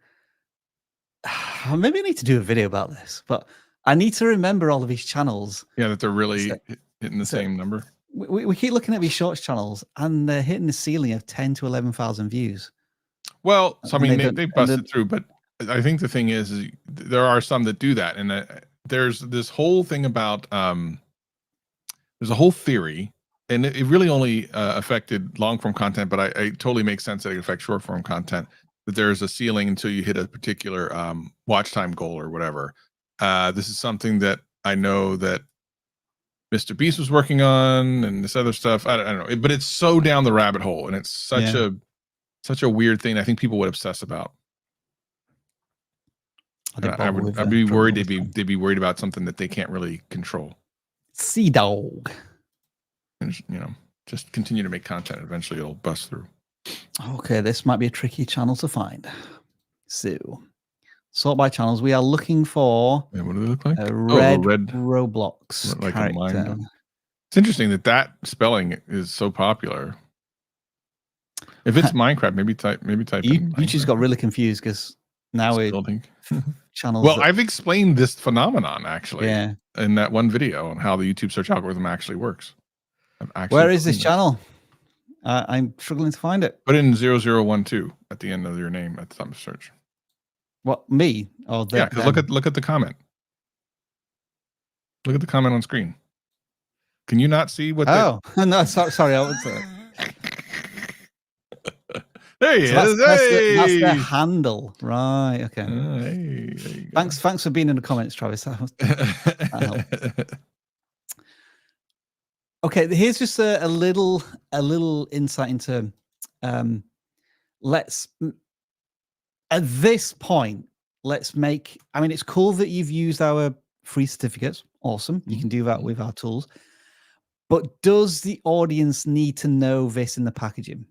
maybe I need to do a video about this, but I need to remember all of these channels. Yeah, that they're really hitting the same number. We keep looking at these shorts channels, and they're hitting the ceiling of 10 to 11,000 views. Well, so I mean, they busted through, but I think the thing is there are some that do that, and there's this whole thing about there's a whole theory, and it really only affected long form content, but I totally makes sense that it affects short form content. That there's a ceiling until you hit a particular watch time goal or whatever. This is something that I know that Mr. Beast was working on, and this other stuff. I don't know, but it's so down the rabbit hole, and it's such a weird thing. I think people would obsess about. I'd be worried they'd be worried about something that they can't really control. Cdawg. And just continue to make content. Eventually, it'll bust through. Okay, this might be a tricky channel to find. So, sort by channels. We are looking for. Yeah, what do they look like? A red Roblox like character. It's interesting that spelling is so popular. If it's Minecraft, maybe type in you just got really confused because now we channels. Well, I've explained this phenomenon actually. Yeah. In that one video on how the YouTube search algorithm actually works. Where is this channel? I'm struggling to find it. Put in 0012 at the end of your name at the top of search. What, me? Oh, yeah. Because look at the comment. Look at the comment on screen. Can you not see what? Oh no, sorry. I was. There he is. That's the handle, right? Okay. Thanks for being in the comments, Travis. That okay, here's just a little insight into. Let's at this point, let's make. I mean, it's cool that you've used our free certificates. Awesome, you can do that with our tools. But does the audience need to know this in the packaging?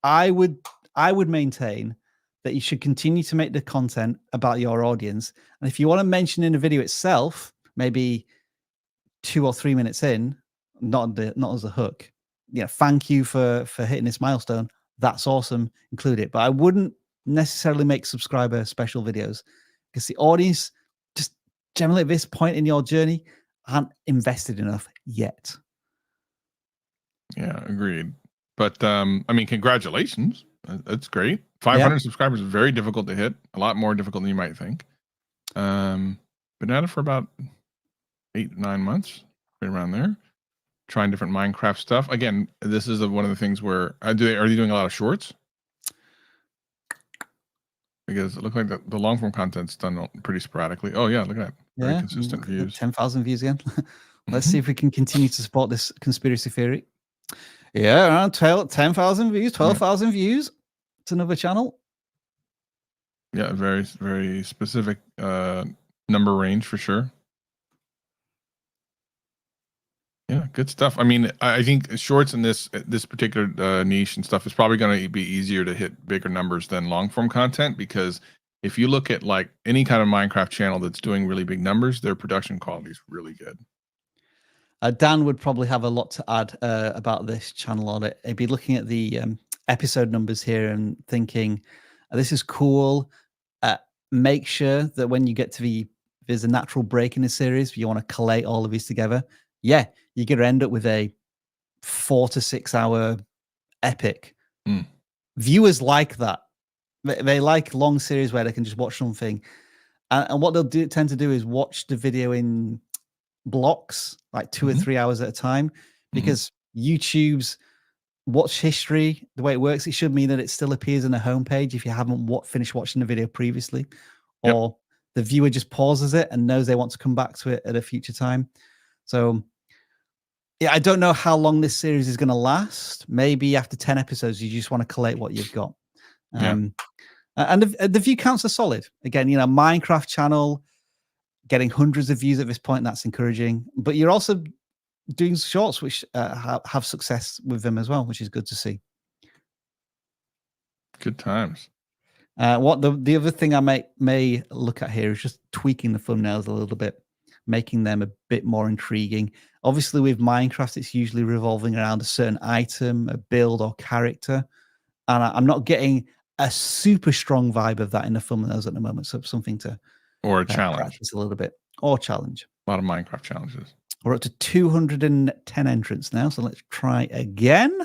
I would maintain that you should continue to make the content about your audience. And if you want to mention in the video itself, maybe 2 or 3 minutes in, not as a hook, thank you for hitting this milestone. That's awesome. Include it. But I wouldn't necessarily make subscriber special videos because the audience just generally at this point in your journey aren't invested enough yet. Yeah, agreed. But I mean, congratulations. That's great. 500 subscribers is very difficult to hit. A lot more difficult than you might think. Been at it for about 8-9 months, right around there. Trying different Minecraft stuff. Again, this is one of the things where are they doing a lot of shorts? Because it looked like the long form content's done pretty sporadically. Oh yeah, look at that. Very consistent views. 10,000 views again. Let's see if we can continue to support this conspiracy theory. Yeah, around 10,000 views, 12,000 views. It's another channel. Yeah, very, very specific number range for sure. Yeah, good stuff. I mean, I think shorts in this particular niche and stuff is probably going to be easier to hit bigger numbers than long form content, because if you look at like any kind of Minecraft channel that's doing really big numbers, their production quality is really good. Dan would probably have a lot to add about this channel on it. He'd be looking at the episode numbers here and thinking, this is cool. Make sure that when you get to there's a natural break in the series, you want to collate all of these together. Yeah, you're going to end up with a 4 to 6 hour epic. Viewers like that. They like long series where they can just watch something. And what they'll tend to do is watch the video in blocks, like 2 or 3 hours at a time, because YouTube's watch history, the way it works, it should mean that it still appears in the homepage if you haven't finished watching the video previously, or the viewer just pauses it and knows they want to come back to it at a future time. So yeah, I don't know how long this series is going to last. Maybe after 10 episodes, you just want to collate what you've got. And the view counts are solid. Again, you know, Minecraft channel getting hundreds of views at this point, that's encouraging. But you're also doing shorts which have success with them as well, which is good to see. Good times. What the other thing I may look at here is just tweaking the thumbnails a little bit, making them a bit more intriguing. Obviously, with Minecraft, it's usually revolving around a certain item, a build, or character, and I'm not getting a super strong vibe of that in the thumbnails at the moment. So something to a challenge, practice a little bit, or challenge. A lot of Minecraft challenges. We're up to 210 entrants now, so let's try again.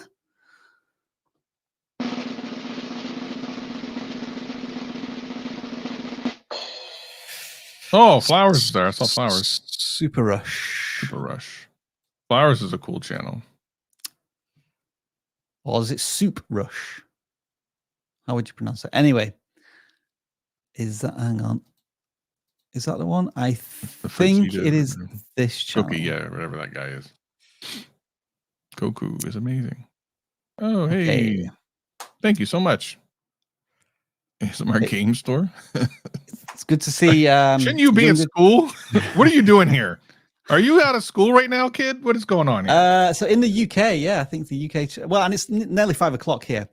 Oh, Flowers there. I saw Flowers. Superush. Flowers is a cool channel. Or is it Superush? How would you pronounce it? Anyway, hang on. Is that the one? I think it is this channel. Cookie, yeah, whatever that guy is. Goku is amazing. Oh, hey. Okay. Thank you so much. ASMR Game Store. It's good to see. Shouldn't you be in school? What are you doing here? Are you out of school right now, kid? What is going on here? So in the UK, yeah, I think the UK. Well, and it's nearly 5 o'clock here.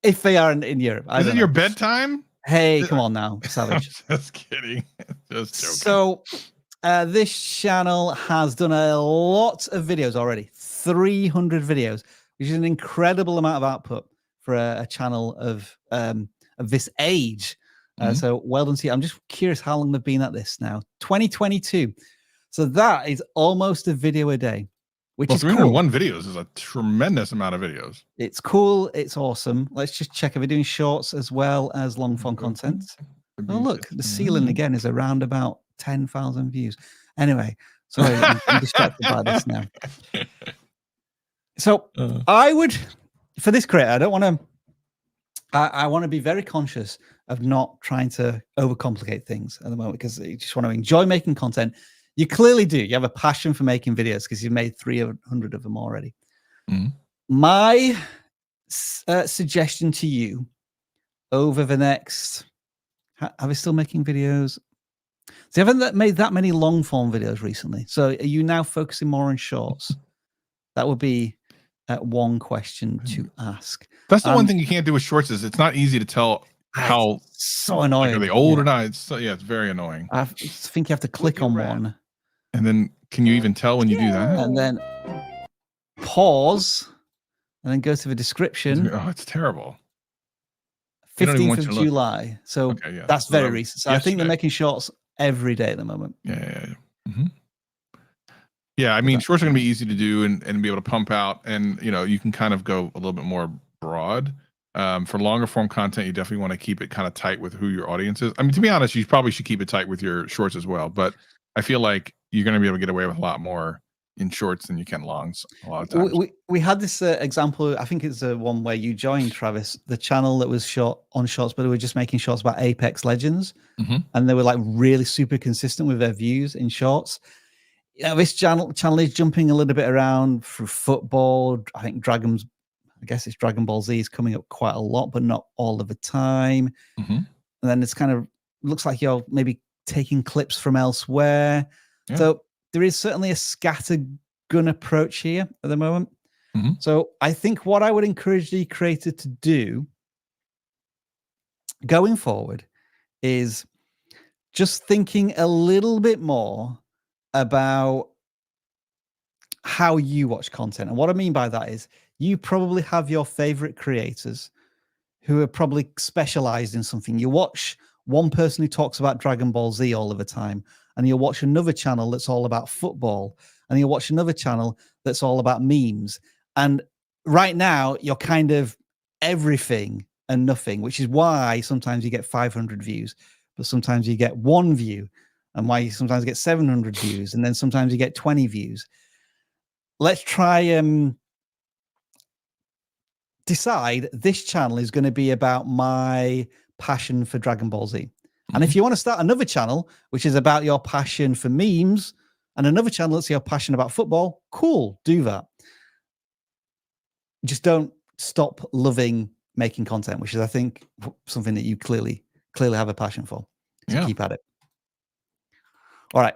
If they are in Europe. Is it your bedtime? Hey, come on now, Savage. Just kidding. Just joking. So this channel has done a lot of videos already. 300 videos, which is an incredible amount of output for a channel of this age. So well done to you. I'm just curious how long they've been at this now. 2022. So that is almost a video a day, which is 301 cool. videos is a tremendous amount of videos. It's cool. It's awesome. Let's just check if we're doing shorts as well as long form content. Oh, look, the ceiling again is around about 10,000 views. Anyway, sorry, I'm distracted by this now. So I would, for this creator, I don't want to, I want to be very conscious of not trying to overcomplicate things at the moment, because you just want to enjoy making content. You clearly do. You have a passion for making videos because you've made 300 of them already. My suggestion to you over the next, are we still making videos? So you haven't made that many long form videos recently. So are you now focusing more on shorts? That would be one question to ask. That's the one thing you can't do with shorts is it's not easy to tell how so annoying. Like, are they old or not? It's it's very annoying. I think you have to click on one. And then can you even tell when you do that? And then pause and then go to the description. Oh, it's terrible. 15th of July. So that's very recent. So I think they're making shorts every day at the moment. Yeah, I mean, shorts are going to be easy to do and be able to pump out. And, you know, you can kind of go a little bit more broad. For longer form content, you definitely want to keep it kind of tight with who your audience is. I mean, to be honest, you probably should keep it tight with your shorts as well. But I feel like you're going to be able to get away with a lot more in shorts than you can longs a lot of times. We had this example. I think it's the one where you joined, Travis, the channel that was short on shorts, but they were just making shorts about Apex Legends, and they were like really super consistent with their views in shorts. You know, this channel is jumping a little bit around through football. I think I guess it's Dragon Ball Z is coming up quite a lot, but not all of the time. And then it's kind of looks like you're maybe taking clips from elsewhere. Yeah. So there is certainly a scattergun approach here at the moment. So I think what I would encourage the creator to do going forward is just thinking a little bit more about how you watch content. And what I mean by that is you probably have your favorite creators who are probably specialized in something. You watch one person who talks about Dragon Ball Z all of the time, and you'll watch another channel that's all about football, and you'll watch another channel that's all about memes. And right now, you're kind of everything and nothing, which is why sometimes you get 500 views, but sometimes you get 1 view, and why you sometimes get 700 views, and then sometimes you get 20 views. Let's try decide this channel is going to be about my passion for Dragon Ball Z. And if you want to start another channel, which is about your passion for memes, and another channel that's your passion about football, cool, do that. Just don't stop loving making content, which is, I think, something that you clearly have a passion for. So keep at it. All right.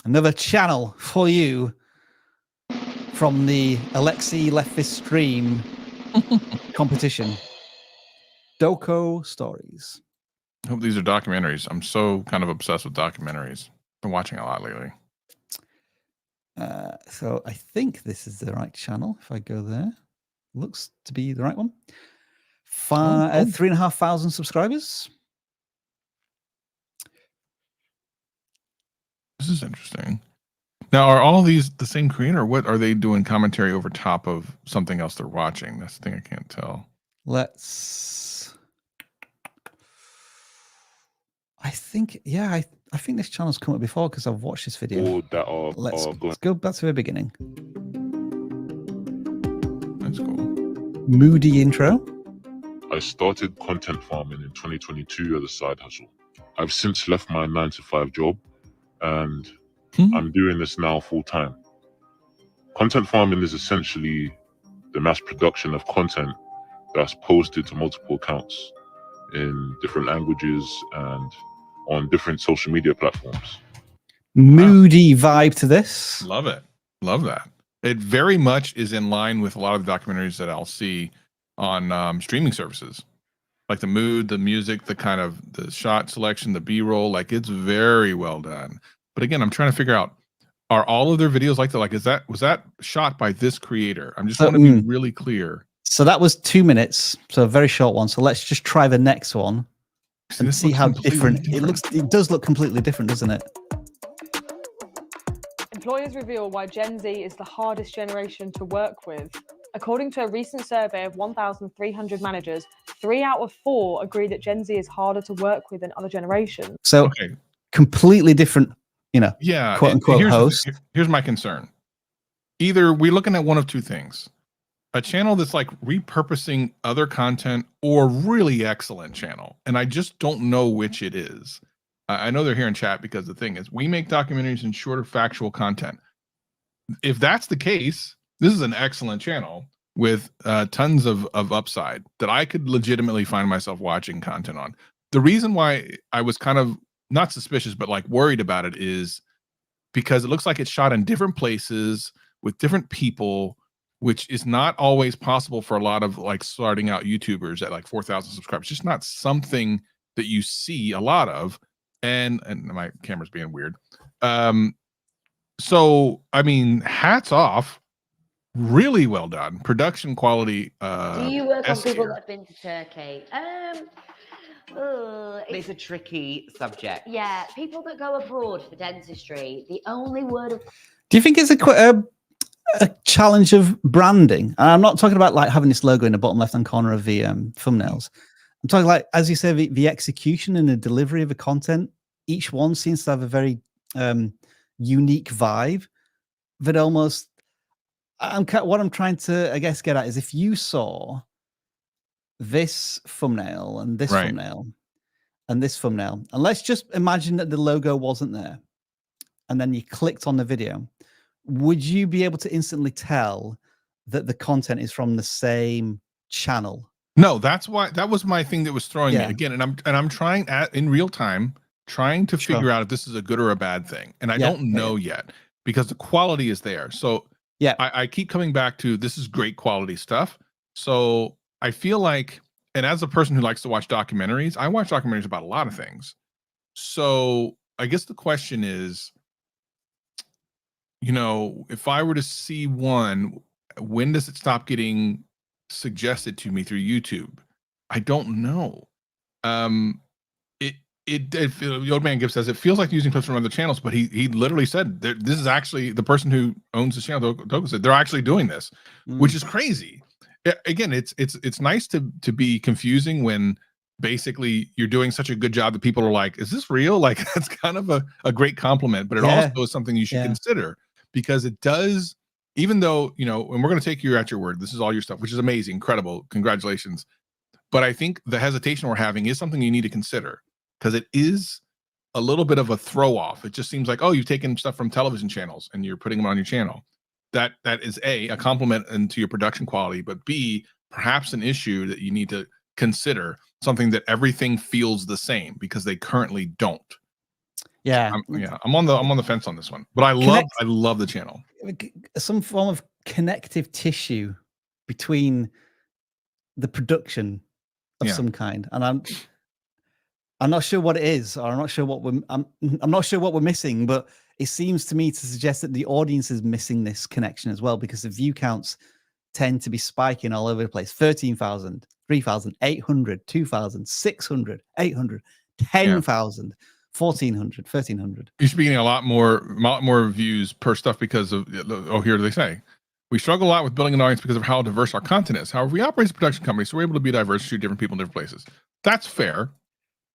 Another channel for you from the Alexi left this stream competition. DOCO Stories. I hope these are documentaries. I'm so kind of obsessed with documentaries. Been watching a lot lately. So I think this is the right channel. If I go there, looks to be the right one. 3,500 subscribers. This is interesting. Now, are all these the same creator, or what are they doing commentary over top of something else they're watching? That's the thing I can't tell. I think this channel's come up before because I've watched this video. Let's go back to the beginning. That's cool. Moody intro. I started content farming in 2022 as a side hustle. I've since left my 9-to-5 job, and I'm doing this now full time. Content farming is essentially the mass production of content that's posted to multiple accounts in different languages and on different social media platforms. Moody vibe to this. Love it. Love that. It very much is in line with a lot of the documentaries that I'll see on streaming services. Like the mood, the music, the kind of the shot selection, the B-roll, like it's very well done. But again, I'm trying to figure out, are all of their videos like that? Like, was that shot by this creator? I'm just want to be really clear. So that was 2 minutes, so a very short one. So let's just try the next one and see how different it looks. It does look completely different, doesn't it? Employers reveal why Gen Z is the hardest generation to work with. According to a recent survey of 1,300 managers, 3 out of 4 agree that Gen Z is harder to work with than other generations. So completely different, quote unquote host. Here's my concern. Either we're looking at one of two things. A channel that's like repurposing other content, or really excellent channel. And I just don't know which it is. I know they're here in chat because the thing is, we make documentaries and shorter factual content. If that's the case, this is an excellent channel with tons of upside that I could legitimately find myself watching content on. The reason why I was kind of not suspicious, but like worried about it is because it looks like it's shot in different places with different people, which is not always possible for a lot of like starting out YouTubers at like 4,000 subscribers. Just not something that you see a lot of. And my camera's being weird. So, I mean, hats off. Really well done. Production quality. Do you work on people that have been to Turkey? It's a tricky subject. Yeah, people that go abroad for dentistry, the only word of... Do you think it's a challenge of branding. And I'm not talking about like having this logo in the bottom left-hand corner of the thumbnails. I'm talking like, as you say, the execution and the delivery of the content. Each one seems to have a very unique vibe that almost, what I'm trying to, I guess, get at is if you saw this thumbnail and this thumbnail and this thumbnail, and let's just imagine that the logo wasn't there, and then you clicked on the video, would you be able to instantly tell that the content is from the same channel? No, that was my thing that was throwing me again. And I'm trying in real time, trying to figure out if this is a good or a bad thing. And I don't know yet because the quality is there. So I keep coming back to this is great quality stuff. So I feel like, and as a person who likes to watch documentaries, I watch documentaries about a lot of things. So I guess the question is, you know, if I were to see one, when does it stop getting suggested to me through YouTube? I don't know. The old man Gibbs says it feels like using clips from other channels, but he literally said this is actually the person who owns the channel. DOCO said they're actually doing this, which is crazy. Again, it's nice to be confusing when basically you're doing such a good job that people are like, is this real? Like that's kind of a great compliment, but it also is something you should consider because it does, even though, you know, and we're going to take you at your word, this is all your stuff, which is amazing, incredible, congratulations. But I think the hesitation we're having is something you need to consider because it is a little bit of a throw off. It just seems like, oh, you've taken stuff from television channels and you're putting them on your channel. That is a compliment into your production quality, but B, perhaps an issue that you need to consider, something that everything feels the same because they currently don't. I'm on the fence on this one, but I love the channel. Some form of connective tissue between the production of some kind, and I'm not sure what it is, or I'm not sure what I'm not sure what we're missing, but it seems to me to suggest that the audience is missing this connection as well because the view counts tend to be spiking all over the place. 13,000, 3,000, 800, 2,000, 600, 800, 10,000. 1,400, 1,300. You should be getting a lot more views per stuff because of, here they say, we struggle a lot with building an audience because of how diverse our content is. However, we operate as a production company, so we're able to be diverse, shoot different people in different places. That's fair.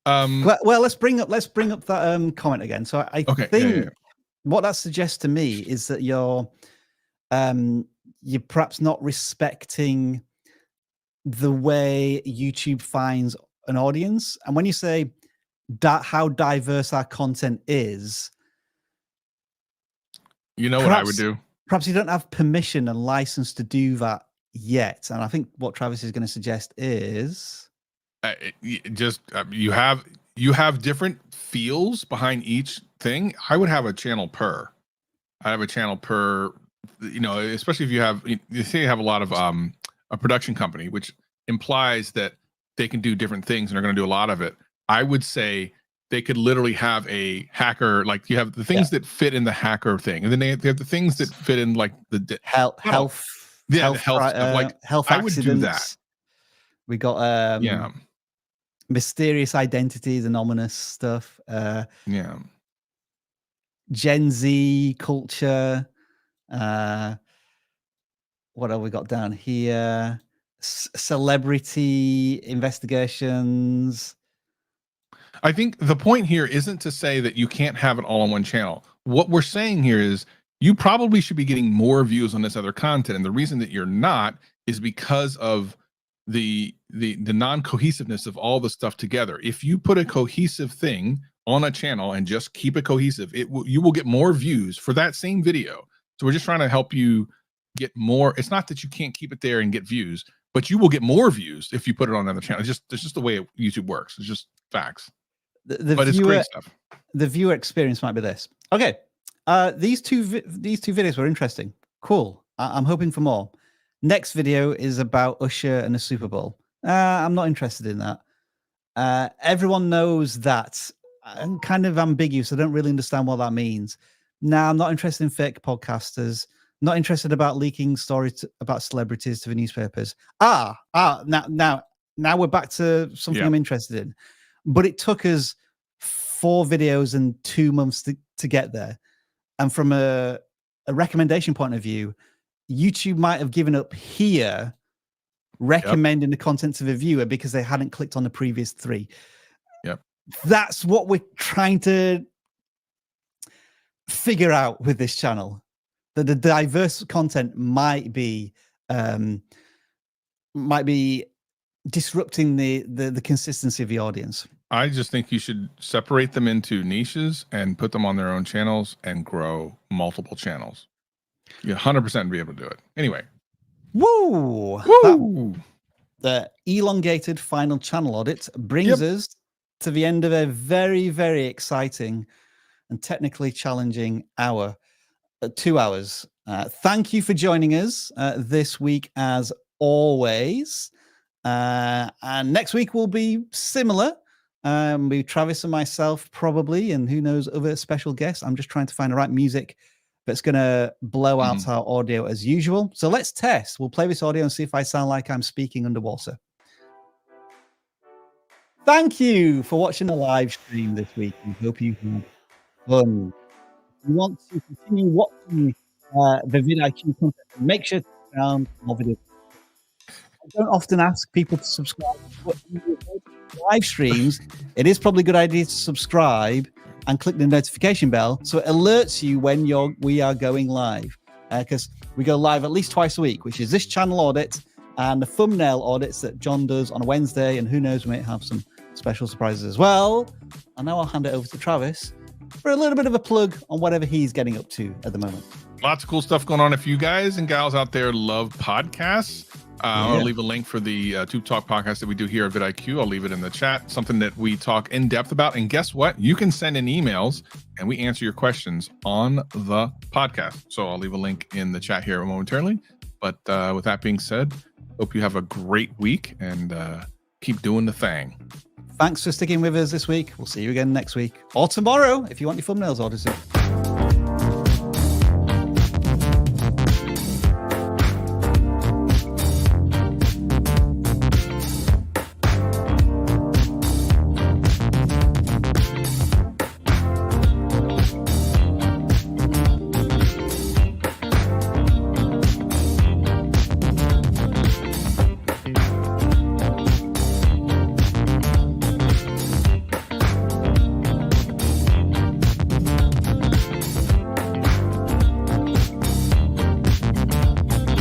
Well, let's bring up that comment again. So I think what that suggests to me is that you're perhaps not respecting the way YouTube finds an audience. And when you say how diverse our content is, you know what I would do? Perhaps you don't have permission and license to do that yet. And I think what Travis is going to suggest is you have different feels behind each thing. I would have a channel per. I have a channel per, you know, especially if you say you have a lot of a production company, which implies that they can do different things and are going to do a lot of it. I would say they could literally have a hacker, like you have the things that fit in the hacker thing, and then they have the things that fit in like the health stuff. Like health I would do that. We got mysterious identities and ominous stuff. Gen Z culture. What have we got down here? Celebrity investigations. I think the point here isn't to say that you can't have it all on one channel. What we're saying here is you probably should be getting more views on this other content. And the reason that you're not is because of the non-cohesiveness of all the stuff together. If you put a cohesive thing on a channel and just keep it cohesive, you will get more views for that same video. So we're just trying to help you get more. It's not that you can't keep it there and get views, but you will get more views if you put it on another channel. It's just the way YouTube works. It's just facts. But it's great stuff. The viewer experience might be this. Okay, these two videos were interesting. Cool. I'm hoping for more. Next video is about Usher and the Super Bowl. I'm not interested in that. Everyone knows that. I'm kind of ambiguous. I don't really understand what that means. Now, I'm not interested in fake podcasters. Not interested about leaking stories about celebrities to the newspapers. Now we're back to something I'm interested in. But it took us 4 videos and 2 months to get there. And from a recommendation point of view, YouTube might have given up here recommending the content to the viewer because they hadn't clicked on the previous 3. Yep. That's what we're trying to figure out with this channel. That the diverse content might be disrupting the consistency of the audience. I just think you should separate them into niches and put them on their own channels and grow multiple channels. You 100% be able to do it. Anyway. Woo! Woo! The elongated final channel audit brings us to the end of a very, very exciting and technically challenging hour, 2 hours. Thank you for joining us this week, as always. And next week will be similar. Be Travis and myself probably, and who knows, other special guests. I'm just trying to find the right music that's going to blow out our audio as usual. So let's test. We'll play this audio and see if I sound like I'm speaking underwater. Thank you for watching the live stream this week. We hope you had fun. If you want to continue watching the vidIQ content, make sure to check out more videos. I don't often ask people to subscribe, but live streams, it is probably a good idea to subscribe and click the notification bell so it alerts you when we are going live, because we go live at least twice a week, which is this channel audit and the thumbnail audits that John does on a Wednesday, and who knows, we might have some special surprises as well. And now I'll hand it over to Travis for a little bit of a plug on whatever he's getting up to at the moment. Lots of cool stuff going on. If you guys and gals out there love podcasts, I'll leave a link for the Tube Talk podcast that we do here at vidIQ. I'll leave it in the chat, something that we talk in depth about. And guess what? You can send in emails and we answer your questions on the podcast. So I'll leave a link in the chat here momentarily. But with that being said, hope you have a great week and keep doing the thing. Thanks for sticking with us this week. We'll see you again next week or tomorrow if you want your thumbnails audited.